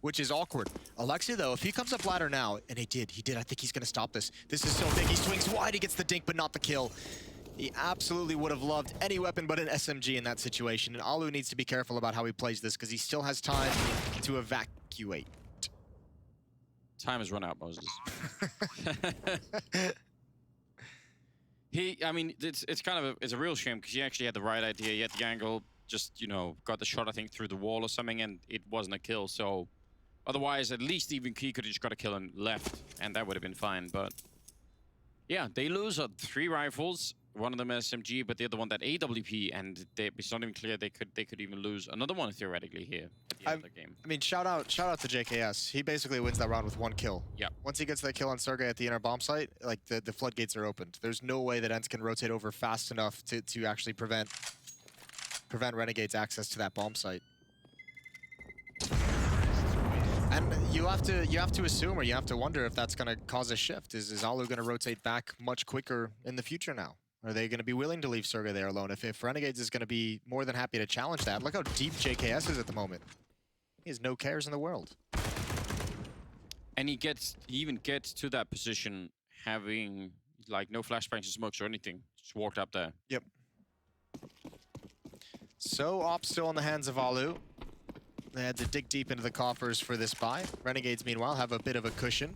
which is awkward. Alexi, though, if he comes up ladder now, and he did. I think he's going to stop this. This is so big. He swings wide. He gets the dink, but not the kill. He absolutely would have loved any weapon but an SMG in that situation. And Alu needs to be careful about how he plays this, because he still has time to evacuate. Time has run out, Moses. I mean, it's kind of it's a real shame because he actually had the right idea. He had the angle, just, you know, got the shot, I think, through the wall or something, and it wasn't a kill. So Otherwise, at least even he could have just got a kill and left, and that would have been fine. But yeah, they lose 3 rifles. One of them SMG, but the other one that AWP, and it's not even clear they could even lose another one theoretically here at the end of the game. I mean, shout out to JKS. He basically wins that round with 1 kill. Yep. Once he gets that kill on Sergey at the inner bomb site, like the floodgates are opened. There's no way that ENCE can rotate over fast enough to actually prevent Renegades access to that bomb site. And you have to assume, or you have to wonder if that's going to cause a shift. Is Alu going to rotate back much quicker in the future now? Are they going to be willing to leave Sergey there alone? If Renegades is going to be more than happy to challenge that, look how deep JKS is at the moment. He has no cares in the world. And he even gets to that position having like no flashbangs and smokes or anything. Just walked up there. Yep. So op still in the hands of Alu. They had to dig deep into the coffers for this buy. Renegades, meanwhile, have a bit of a cushion.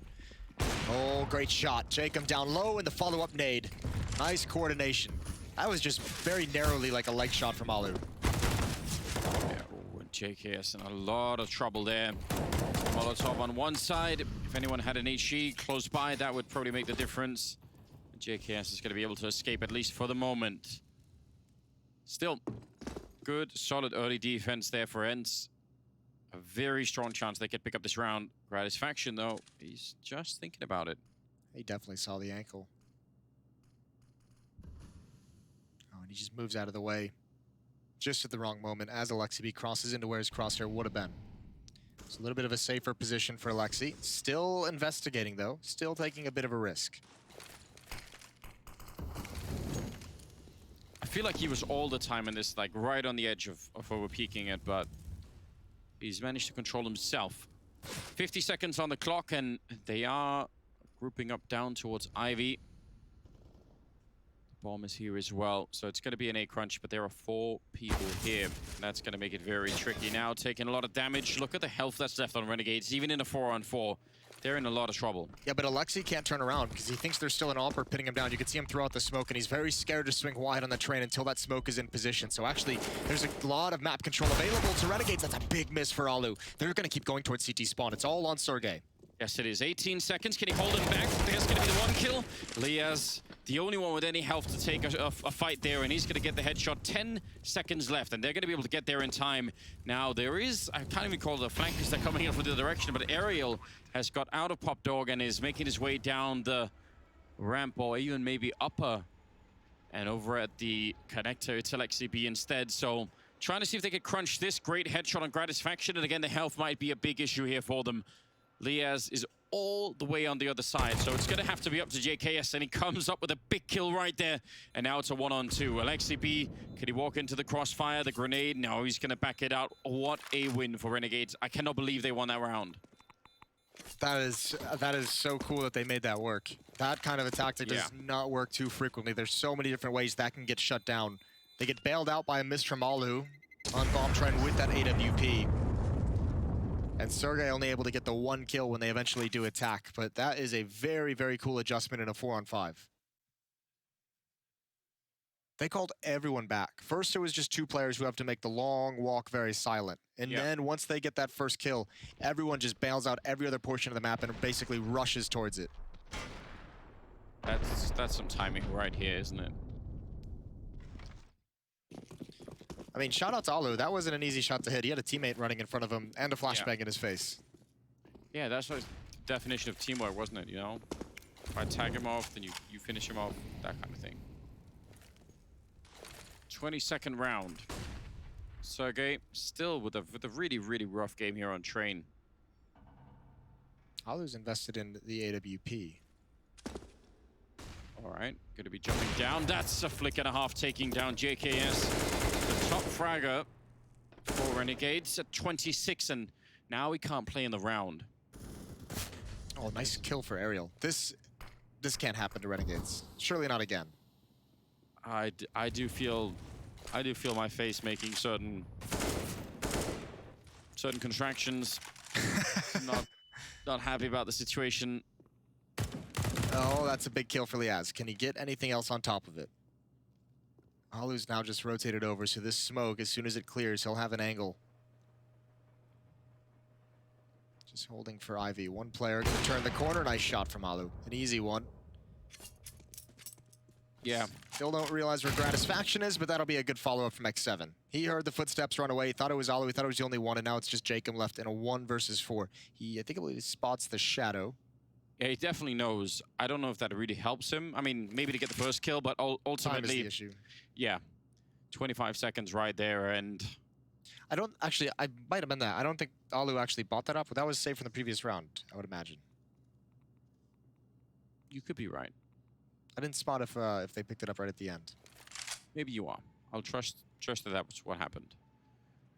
Oh, great shot. Jacob down low and the follow-up nade. Nice coordination. That was just very narrowly like a leg shot from Alu. Yeah, and JKS in a lot of trouble there. Molotov on one side. If anyone had an HE close by, that would probably make the difference. JKS is going to be able to escape, at least for the moment. Still, good, solid early defense there for ENCE. A very strong chance they could pick up this round. Gratisfaction, though, he's just thinking about it. He definitely saw the ankle. Oh, and he just moves out of the way just at the wrong moment as Alexi crosses into where his crosshair would have been. It's a little bit of a safer position for Alexi. Still investigating, though. Still taking a bit of a risk. I feel like he was all the time in this, like, right on the edge of over-peaking it, but he's managed to control himself. 50 seconds on the clock, and they are grouping up down towards Ivy. The bomb is here as well, so it's going to be an A crunch, but there are 4 people here. That's going to make it very tricky now, taking a lot of damage. Look at the health that's left on Renegades, even in a 4-on-4. They're in a lot of trouble. Yeah, but Alexi can't turn around because he thinks there's still an Alper pinning him down. You can see him throw out the smoke, and he's very scared to swing wide on the train until that smoke is in position. So actually, there's a lot of map control available to Renegades. That's a big miss for Alu. They're going to keep going towards CT spawn. It's all on Sergey. Yes, it is. 18 seconds. Can he hold him back? There's going to be the 1 kill. Liaz, the only one with any health to take a fight there, and he's going to get the headshot. 10 seconds left, and they're going to be able to get there in time. Now, there is, I can't even call it a flankers that are coming in from the other direction, but Ariel has got out of Pop Dog and is making his way down the ramp, or even maybe upper. And over at the connector, it's Alexi B instead. So, trying to see if they could crunch this great headshot on Gratisfaction, and again, the health might be a big issue here for them. Liaz is all the way on the other side, so it's going to have to be up to JKS, and he comes up with a big kill right there. And now it's a 1-on-2. Alexi B, can he walk into the crossfire, the grenade? No, he's going to back it out. What a win for Renegades. I cannot believe they won that round. That is so cool that they made that work. That kind of a tactic does not work too frequently. There's so many different ways that can get shut down. They get bailed out by a miss from Alu on bomb trend with that AWP. And Sergey only able to get the 1 kill when they eventually do attack. But that is a very, very cool adjustment in a 4-on-5. They called everyone back. First, it was just 2 players who have to make the long walk very silent. And then once they get that first kill, everyone just bails out every other portion of the map and basically rushes towards it. That's some timing right here, isn't it? I mean, shout out to Alu. That wasn't an easy shot to hit. He had a teammate running in front of him and a flashbang in his face. Yeah, that's the definition of teamwork, wasn't it? You know, if I tag him off, then you finish him off, that kind of thing. 22nd round. Sergey still with a really, really rough game here on train. Alu's invested in the AWP. All right, going to be jumping down. That's a flick and a half, taking down JKS. The top fragger for Renegades at 26, and now he can't play in the round. Oh, nice kill for Ariel. This can't happen to Renegades. Surely not again. I do feel my face making certain contractions. not happy about the situation. Oh, that's a big kill for Liaz. Can he get anything else on top of it? Alu's now just rotated over, so this smoke, as soon as it clears, he'll have an angle. Just holding for Ivy. One player gonna turn the corner. Nice shot from Alu. An easy one. Yeah. Still don't realize where Gratisfaction is, but that'll be a good follow-up from X7. He heard the footsteps run away. He thought it was Alu. He thought it was the only one, and now it's just Jacob left in a 1 versus 4. I believe he spots the shadow. Yeah, he definitely knows. I don't know if that really helps him. I mean, maybe to get the first kill, but Time is ultimately, the issue. yeah, 25 seconds right there, and I don't actually. I might have been that. I don't think Alu actually bought that up, but that was saved from the previous round. I would imagine. you could be right. I didn't spot if they picked it up right at the end. Maybe you are. I'll trust that that was what happened.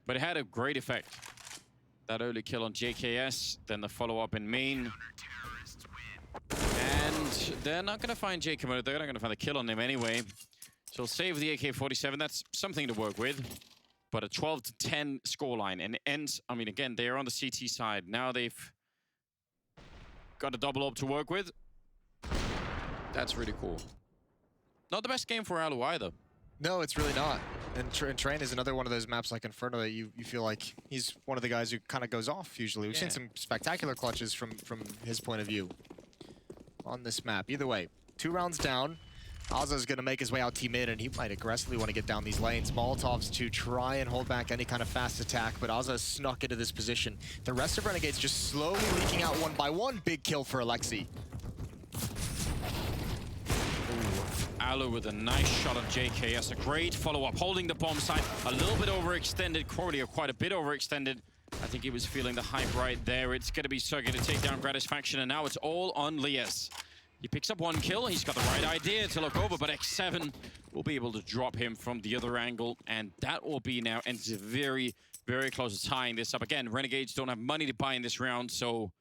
But it had a great effect. That early kill on JKS, then the follow-up in main. And they're not going to find Jacob. They're not going to find a kill on him anyway. So he'll save the AK-47. That's something to work with. But a 12-10 scoreline. And ENCE, I mean, again, they're on the CT side. Now they've got a double up to work with. That's really cool. Not the best game for Alu either. No, it's really not. And Train is another one of those maps like Inferno that you feel like he's one of the guys who kind of goes off usually. We've seen some spectacular clutches from his point of view on this map. Either way, 2 rounds down. Ozza's going to make his way out T-mid, and he might aggressively want to get down these lanes. Molotovs to try and hold back any kind of fast attack, but Ozza snuck into this position. The rest of Renegades just slowly leaking out one by one. Big kill for Alexi. Alu with a nice shot of JKS. A great follow-up, holding the bomb site. A little bit overextended. Cordy, quite a bit overextended. I think he was feeling the hype right there. It's going to be Sergey to take down Gratisfaction, and now it's all on Lias. He picks up 1 kill. He's got the right idea to look over, but X7 will be able to drop him from the other angle, and that will be now, and it's very, very close to tying this up. Again, Renegades don't have money to buy in this round, so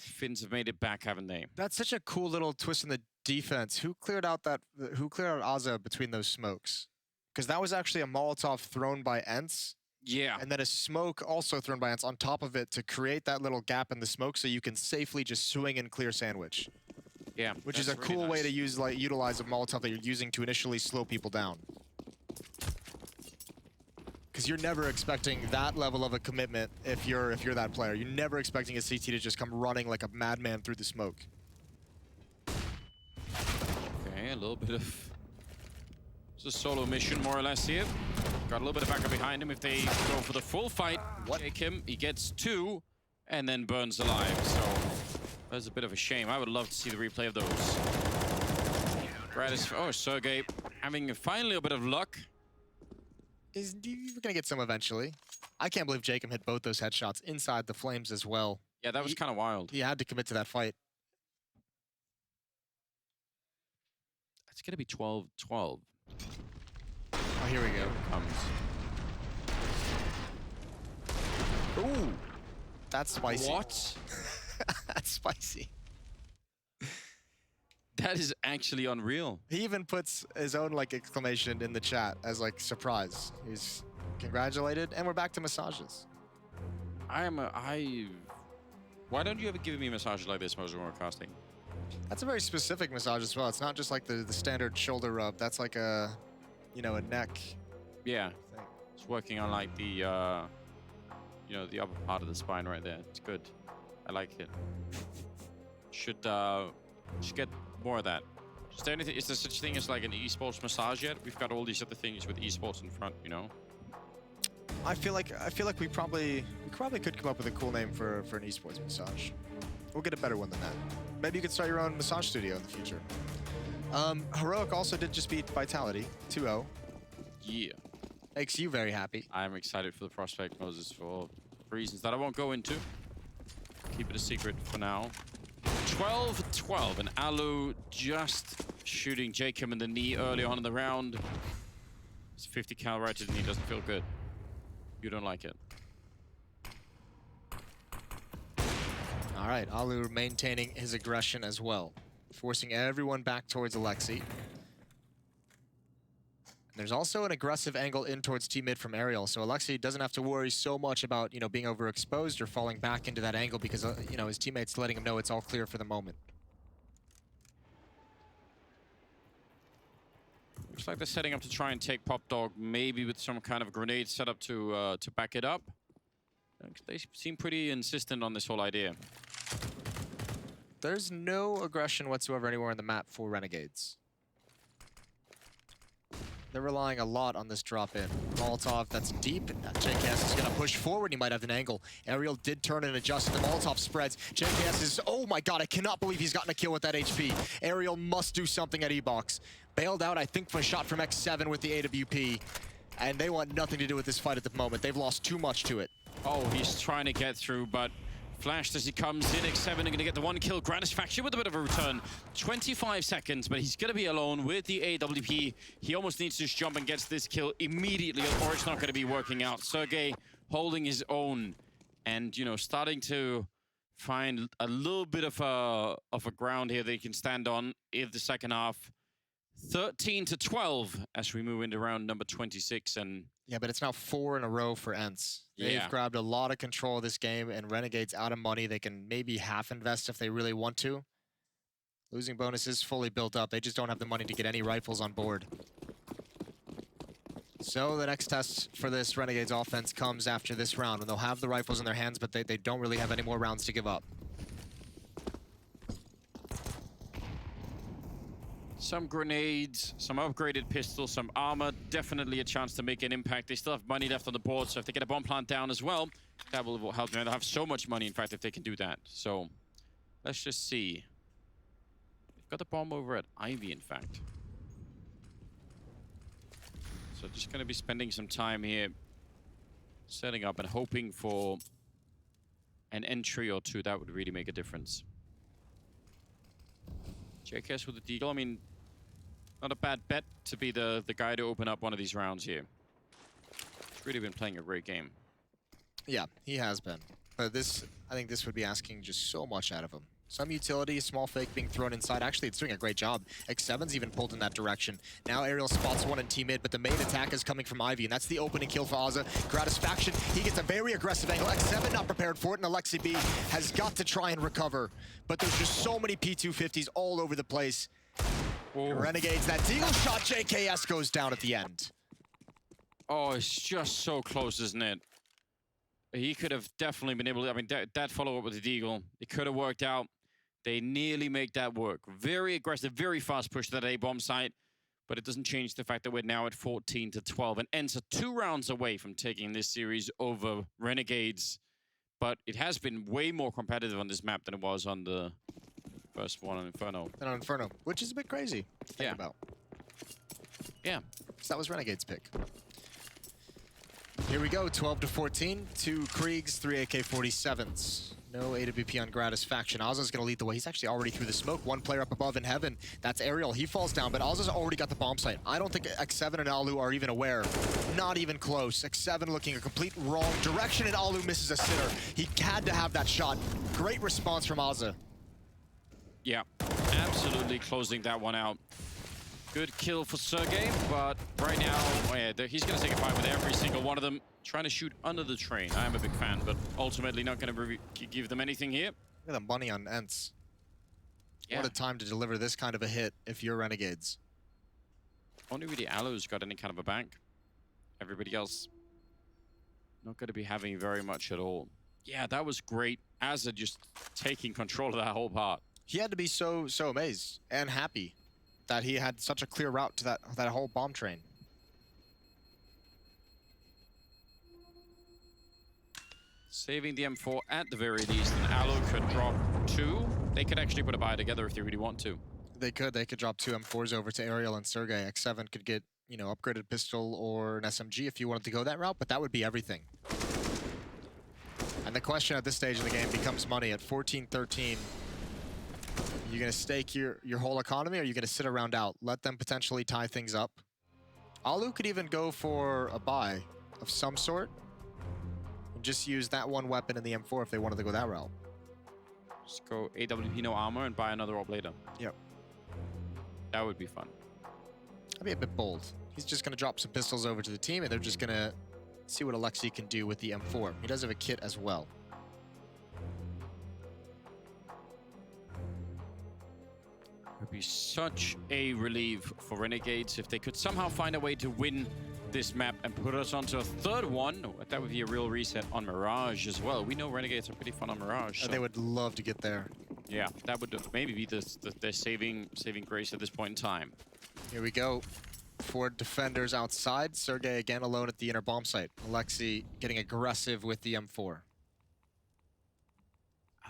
Finns have made it back, haven't they? That's such a cool little twist in the defense. Who cleared out Ozza between those smokes? Because that was actually a Molotov thrown by ENCE. Yeah. And then a smoke also thrown by ENCE on top of it to create that little gap in the smoke so you can safely just swing and clear sandwich. Yeah. Which is a really cool nice way to utilize a Molotov that you're using to initially slow people down. Because you're never expecting that level of a commitment if you're that player. You're never expecting a CT to just come running like a madman through the smoke. Okay, a little bit of... It's a solo mission, more or less, here. Got a little bit of backup behind him if they go for the full fight. Take him, he gets 2, and then burns alive. So, that's a bit of a shame. I would love to see the replay of those. Oh, Sergey having finally a bit of luck. You're going to get some eventually. I can't believe Jacob hit both those headshots inside the flames as well. Yeah, that was kind of wild. He had to commit to that fight. It's going to be 12-12. Oh, here we go. Comes. Ooh, that's spicy. What? That's spicy. That is actually unreal. He even puts his own like exclamation in the chat as like surprise. He's congratulated, and we're back to massages. Why don't you ever give me massages like this, Moser, when we're casting? That's a very specific massage as well. It's not just like the standard shoulder rub. That's like a, you know, a neck. Yeah. Thing. It's working on like the, you know, the upper part of the spine right there. It's good. I like it. Should get more of that. Is there anything? Is there such a thing as like an esports massage yet? We've got all these other things with esports in front, you know. I feel like we probably could come up with a cool name for an esports massage. We'll get a better one than that. Maybe you could start your own massage studio in the future. Heroic also did just beat Vitality 2-0. Yeah. Makes you very happy. I'm excited for the prospect, Moses, for reasons that I won't go into. Keep it a secret for now. 12-12, and Alu just shooting Jacob in the knee early on in the round. It's 50 cal right to the knee, doesn't feel good. You don't like it. All right, Alu maintaining his aggression as well, forcing everyone back towards Alexi. And there's also an aggressive angle in towards T-mid from Ariel, so Alexi doesn't have to worry so much about, you know, being overexposed or falling back into that angle because, you know, his teammates letting him know it's all clear for the moment. Looks like they're setting up to try and take Pop Dog, maybe with some kind of grenade setup to back it up. They seem pretty insistent on this whole idea. There's no aggression whatsoever anywhere on the map for Renegades. They're relying a lot on this drop-in. Molotov, that's deep. JKS is going to push forward. He might have an angle. Aerial did turn and adjust. The Molotov spreads. JKS is... Oh my god, I cannot believe he's gotten a kill with that HP. Aerial must do something at E-Box. Bailed out, I think, from a shot from X7 with the AWP. And they want nothing to do with this fight at the moment. They've lost too much to it. Oh, he's trying to get through, but flashed as he comes in. X7 are going to get the one kill. Gratisfaction with a bit of a return. 25 seconds, but he's going to be alone with the AWP. He almost needs to just jump and gets this kill immediately, or it's not going to be working out. Sergey holding his own and, you know, starting to find a little bit of a ground here that he can stand on in the second half. 13-12 as we move into round number 26. And yeah, but it's now 4 in a row for ENCE. They've grabbed a lot of control of this game, and Renegades out of money. They can maybe half invest if they really want to. Losing bonuses fully built up. They just don't have the money to get any rifles on board. So the next test for this Renegades offense comes after this round, when they'll have the rifles in their hands, but they don't really have any more rounds to give up. some grenades, some upgraded pistols, some armor. Definitely a chance to make an impact. They still have money left on the board, so if they get a bomb plant down as well, that will help them. They'll have so much money, in fact, if they can do that. So let's just see. They've got the bomb over at Ivy, in fact. So just going to be spending some time here setting up and hoping for an entry or two. That would really make a difference. JKS with the deagle. I mean, not a bad bet to be the guy to open up one of these rounds here. He's really been playing a great game. Yeah, he has been. But this, I think this would be asking just so much out of him. Some utility, small fake being thrown inside. Actually, it's doing a great job. X7's even pulled in that direction. Now Aerial spots one in T-mid, but the main attack is coming from Ivy, and that's the opening kill for Ozza. Gratisfaction, he gets a very aggressive angle. X7 not prepared for it, and Alexi B has got to try and recover. But there's just so many P250s all over the place. Renegades, that deagle shot, JKS goes down at the end. Oh, it's just so close, isn't it? He could have definitely been able to, I mean, that follow-up with the deagle, it could have worked out. They nearly make that work. Very aggressive, very fast push to that A-bomb site, but it doesn't change the fact that we're now at 14-12. And ENCE are 2 rounds away from taking this series over Renegades, but it has been way more competitive on this map than it was on the first one on Inferno. And on Inferno, which is a bit crazy to think about. Yeah. So that was Renegade's pick. Here we go, 12-14, 2 Kriegs, 3 AK-47s. No AWP on Gratisfaction. Ozza's gonna lead the way. He's actually already through the smoke. One player up above in heaven. That's Aerial. He falls down, but Ozza's already got the bomb site. I don't think X7 and Alu are even aware. Not even close. X7 looking a complete wrong direction, and Alu misses a sitter. He had to have that shot. Great response from Ozza. Yeah, absolutely closing that one out. Good kill for Sergey, but right now, oh yeah, he's going to take a fight with every single one of them. Trying to shoot under the train. I am a big fan, but ultimately not going to give them anything here. Look at the money on ENCE. Yeah. What a time to deliver this kind of a hit if you're Renegades. Only really Alu's got any kind of a bank. Everybody else not going to be having very much at all. Yeah, that was great. Azza just taking control of that whole part. He had to be so amazed and happy that he had such a clear route to that whole bomb train. Saving the M4 at the very least, and Alu could drop 2. They could actually put a buy together if they really want to. They could drop 2 M4s over to Aerial and Sergey. X7 could get, you know, upgraded pistol or an SMG if you wanted to go that route, but that would be everything. And the question at this stage of the game becomes money. At 14-13, you gonna stake your whole economy, or are you gonna sit around out? Let them potentially tie things up. Alu could even go for a buy of some sort and just use that one weapon in the M4 if they wanted to go that route. Just go AWP no armor and buy another op later. Yep. That would be fun. That'd be a bit bold. He's just gonna drop some pistols over to the team, and they're just gonna see what Alexi can do with the M4. He does have a kit as well. It would be such a relief for Renegades if they could somehow find a way to win this map and put us onto a third one. Oh, that would be a real reset on Mirage as well. We know Renegades are pretty fun on Mirage. So. They would love to get there. Yeah, that would maybe be their saving grace at this point in time. Here we go. 4 defenders outside. Sergey again alone at the inner bomb site. Alexi getting aggressive with the M4.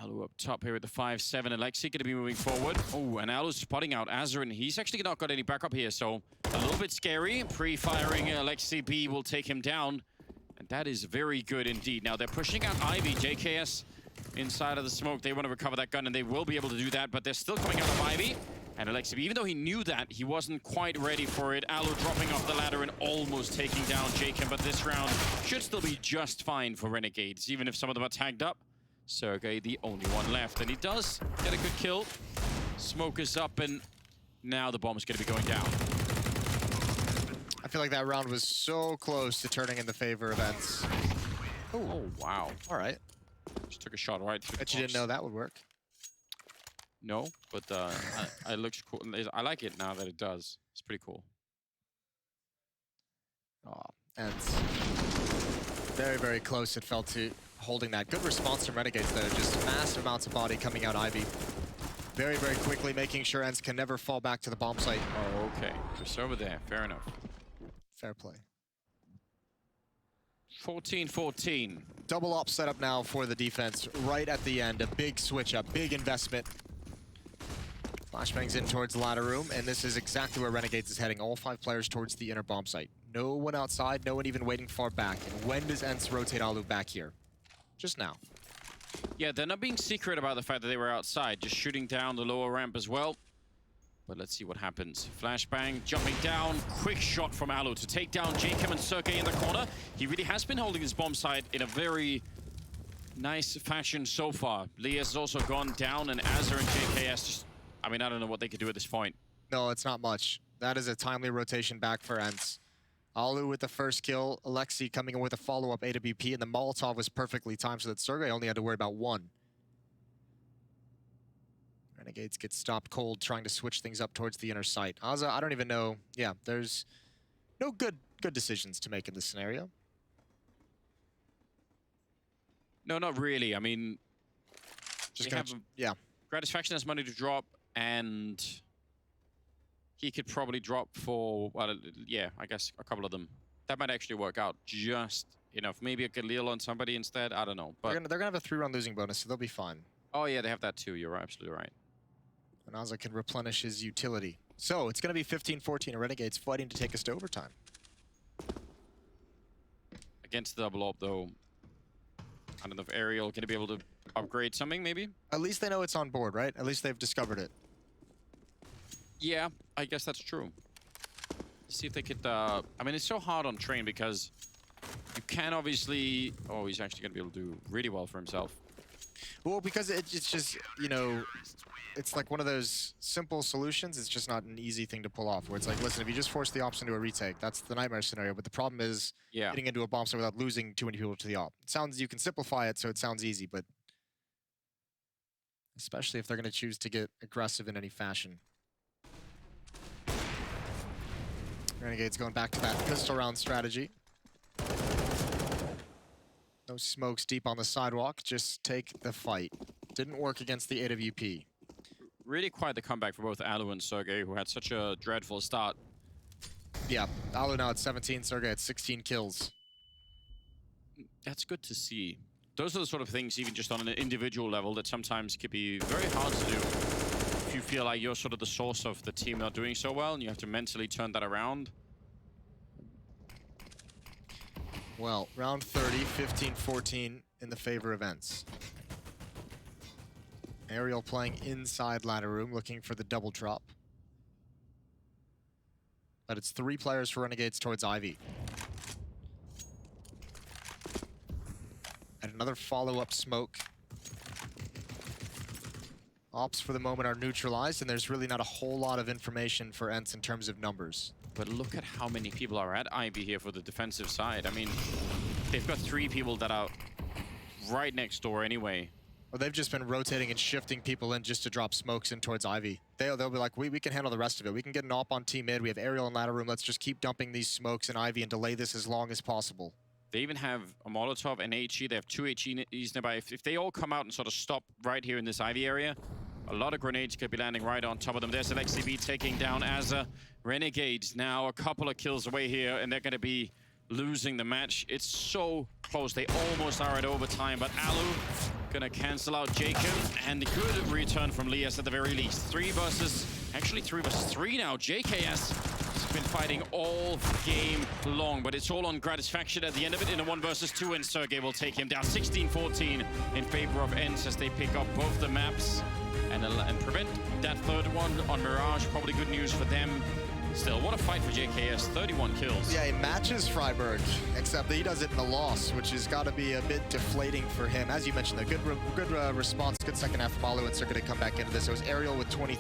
Alu up top here with the 5-7. Alexi going to be moving forward. Oh, and Alu's spotting out Azarin. He's actually not got any backup here, so a little bit scary. Pre-firing Alexi B will take him down. And that is very good indeed. Now they're pushing out Ivy. JKS inside of the smoke. They want to recover that gun, and they will be able to do that, but they're still coming out of Ivy. And Alexi B, even though he knew that, he wasn't quite ready for it. Alu dropping off the ladder and almost taking down Jacob, but this round should still be just fine for Renegades, even if some of them are tagged up. Sergey, the only one left, and he does get a good kill. Smoke is up, and now the bomb is going to be going down. I feel like that round was so close to turning in the favor of ENCE. Oh, wow. All right. Just took a shot right through the Bet you didn't know that would work. No, but it looks cool. I like it now that it does. It's pretty cool. Oh, ENCE. Very, very close it felt to holding that. Good response from Renegades there. Just massive amounts of body coming out Ivy. Very, very quickly making sure ENCE can never fall back to the bomb site. Oh, okay. Just over there. Fair enough. Fair play. 14-14. Double op setup now for the defense right at the end. A big switch up, big investment. Flashbangs in towards the ladder room, and this is exactly where Renegades is heading. All 5 players towards the inner bomb site. No one outside, no one even waiting far back. And when does ENCE rotate Alu back here? Just now. Yeah, they're not being secret about the fact that they were outside, just shooting down the lower ramp as well. But let's see what happens. Flashbang, jumping down. Quick shot from Alu to take down Jacob and Sergey in the corner. He really has been holding his bomb site in a very nice fashion so far. Lias has also gone down, and Azar and JKS just... I mean, I don't know what they could do at this point. No, it's not much. That is a timely rotation back for ENCE. Alu with the first kill, Alexi coming in with a follow-up AWP, and the Molotov was perfectly timed so that Sergey only had to worry about 1. Renegades get stopped cold trying to switch things up towards the inner site. Aza, I don't even know. Yeah, there's no good decisions to make in this scenario. No, not really. I mean, Just yeah. Gratisfaction has money to drop, and he could probably drop for, well, yeah, I guess a couple of them. That might actually work out just enough. Maybe a Galil on somebody instead. I don't know. But they're gonna have a 3-round losing bonus, so they'll be fine. Oh yeah, they have that too. You're absolutely right. And Aza can replenish his utility. So it's gonna be 15-14, and Renegades fighting to take us to overtime. Against the double op though, I don't know if Ariel going to be able to upgrade something, maybe? At least they know it's on board, right? At least they've discovered it. Yeah, I guess that's true. See if they could... I mean, it's so hard on Train because you can obviously... Oh, he's actually going to be able to do really well for himself. Well, because it's just, you know, it's like one of those simple solutions. It's just not an easy thing to pull off. Where it's like, listen, if you just force the ops into a retake, that's the nightmare scenario. But the problem is getting into a bomb site without losing too many people to the op. It sounds, you can simplify it so it sounds easy, but especially if they're going to choose to get aggressive in any fashion. Renegades going back to that pistol round strategy. No smokes deep on the sidewalk, just take the fight. Didn't work against the AWP. Really quite the comeback for both Alu and Sergey, who had such a dreadful start. Yeah, Alu now at 17, Sergey at 16 kills. That's good to see. Those are the sort of things, even just on an individual level, that sometimes can be very hard to do. If you feel like you're sort of the source of the team not doing so well, and you have to mentally turn that around. Well, round 30, 15-14 in the favor of ENCE. Ariel playing inside ladder room, looking for the double drop. But it's 3 players for Renegades towards Ivy. And another follow-up smoke. Ops for the moment are neutralized, and there's really not a whole lot of information for ENCE in terms of numbers. But look at how many people are at Ivy here for the defensive side. I mean, they've got 3 people that are right next door anyway. Well, they've just been rotating and shifting people in just to drop smokes in towards Ivy. They'll be like, we can handle the rest of it. We can get an AWP on team mid. We have aerial and ladder room. Let's just keep dumping these smokes in Ivy and delay this as long as possible. They even have a Molotov and HE. They have 2 HEs nearby. If they all come out and sort of stop right here in this Ivy area, a lot of grenades could be landing right on top of them. There's an XCB taking down Azza. Renegades now a couple of kills away here, and they're going to be losing the match. It's so close. They almost are at overtime, but Alu gonna cancel out Jacob, and good return from Lias at the very least. 3 versus 3 now. JKS has been fighting all game long, but it's all on Gratisfaction at the end of it in a 1 versus 2, and Sergey will take him down 16-14 in favor of ENCE as they pick up both the maps and prevent that third one on Mirage. Probably good news for them. Still, what a fight for JKS, 31 kills. Yeah, he matches Freiburg, except that he does it in the loss, which has got to be a bit deflating for him. As you mentioned, a good response, good second half from Alu and Circuit to come back into this. It was Ariel with 23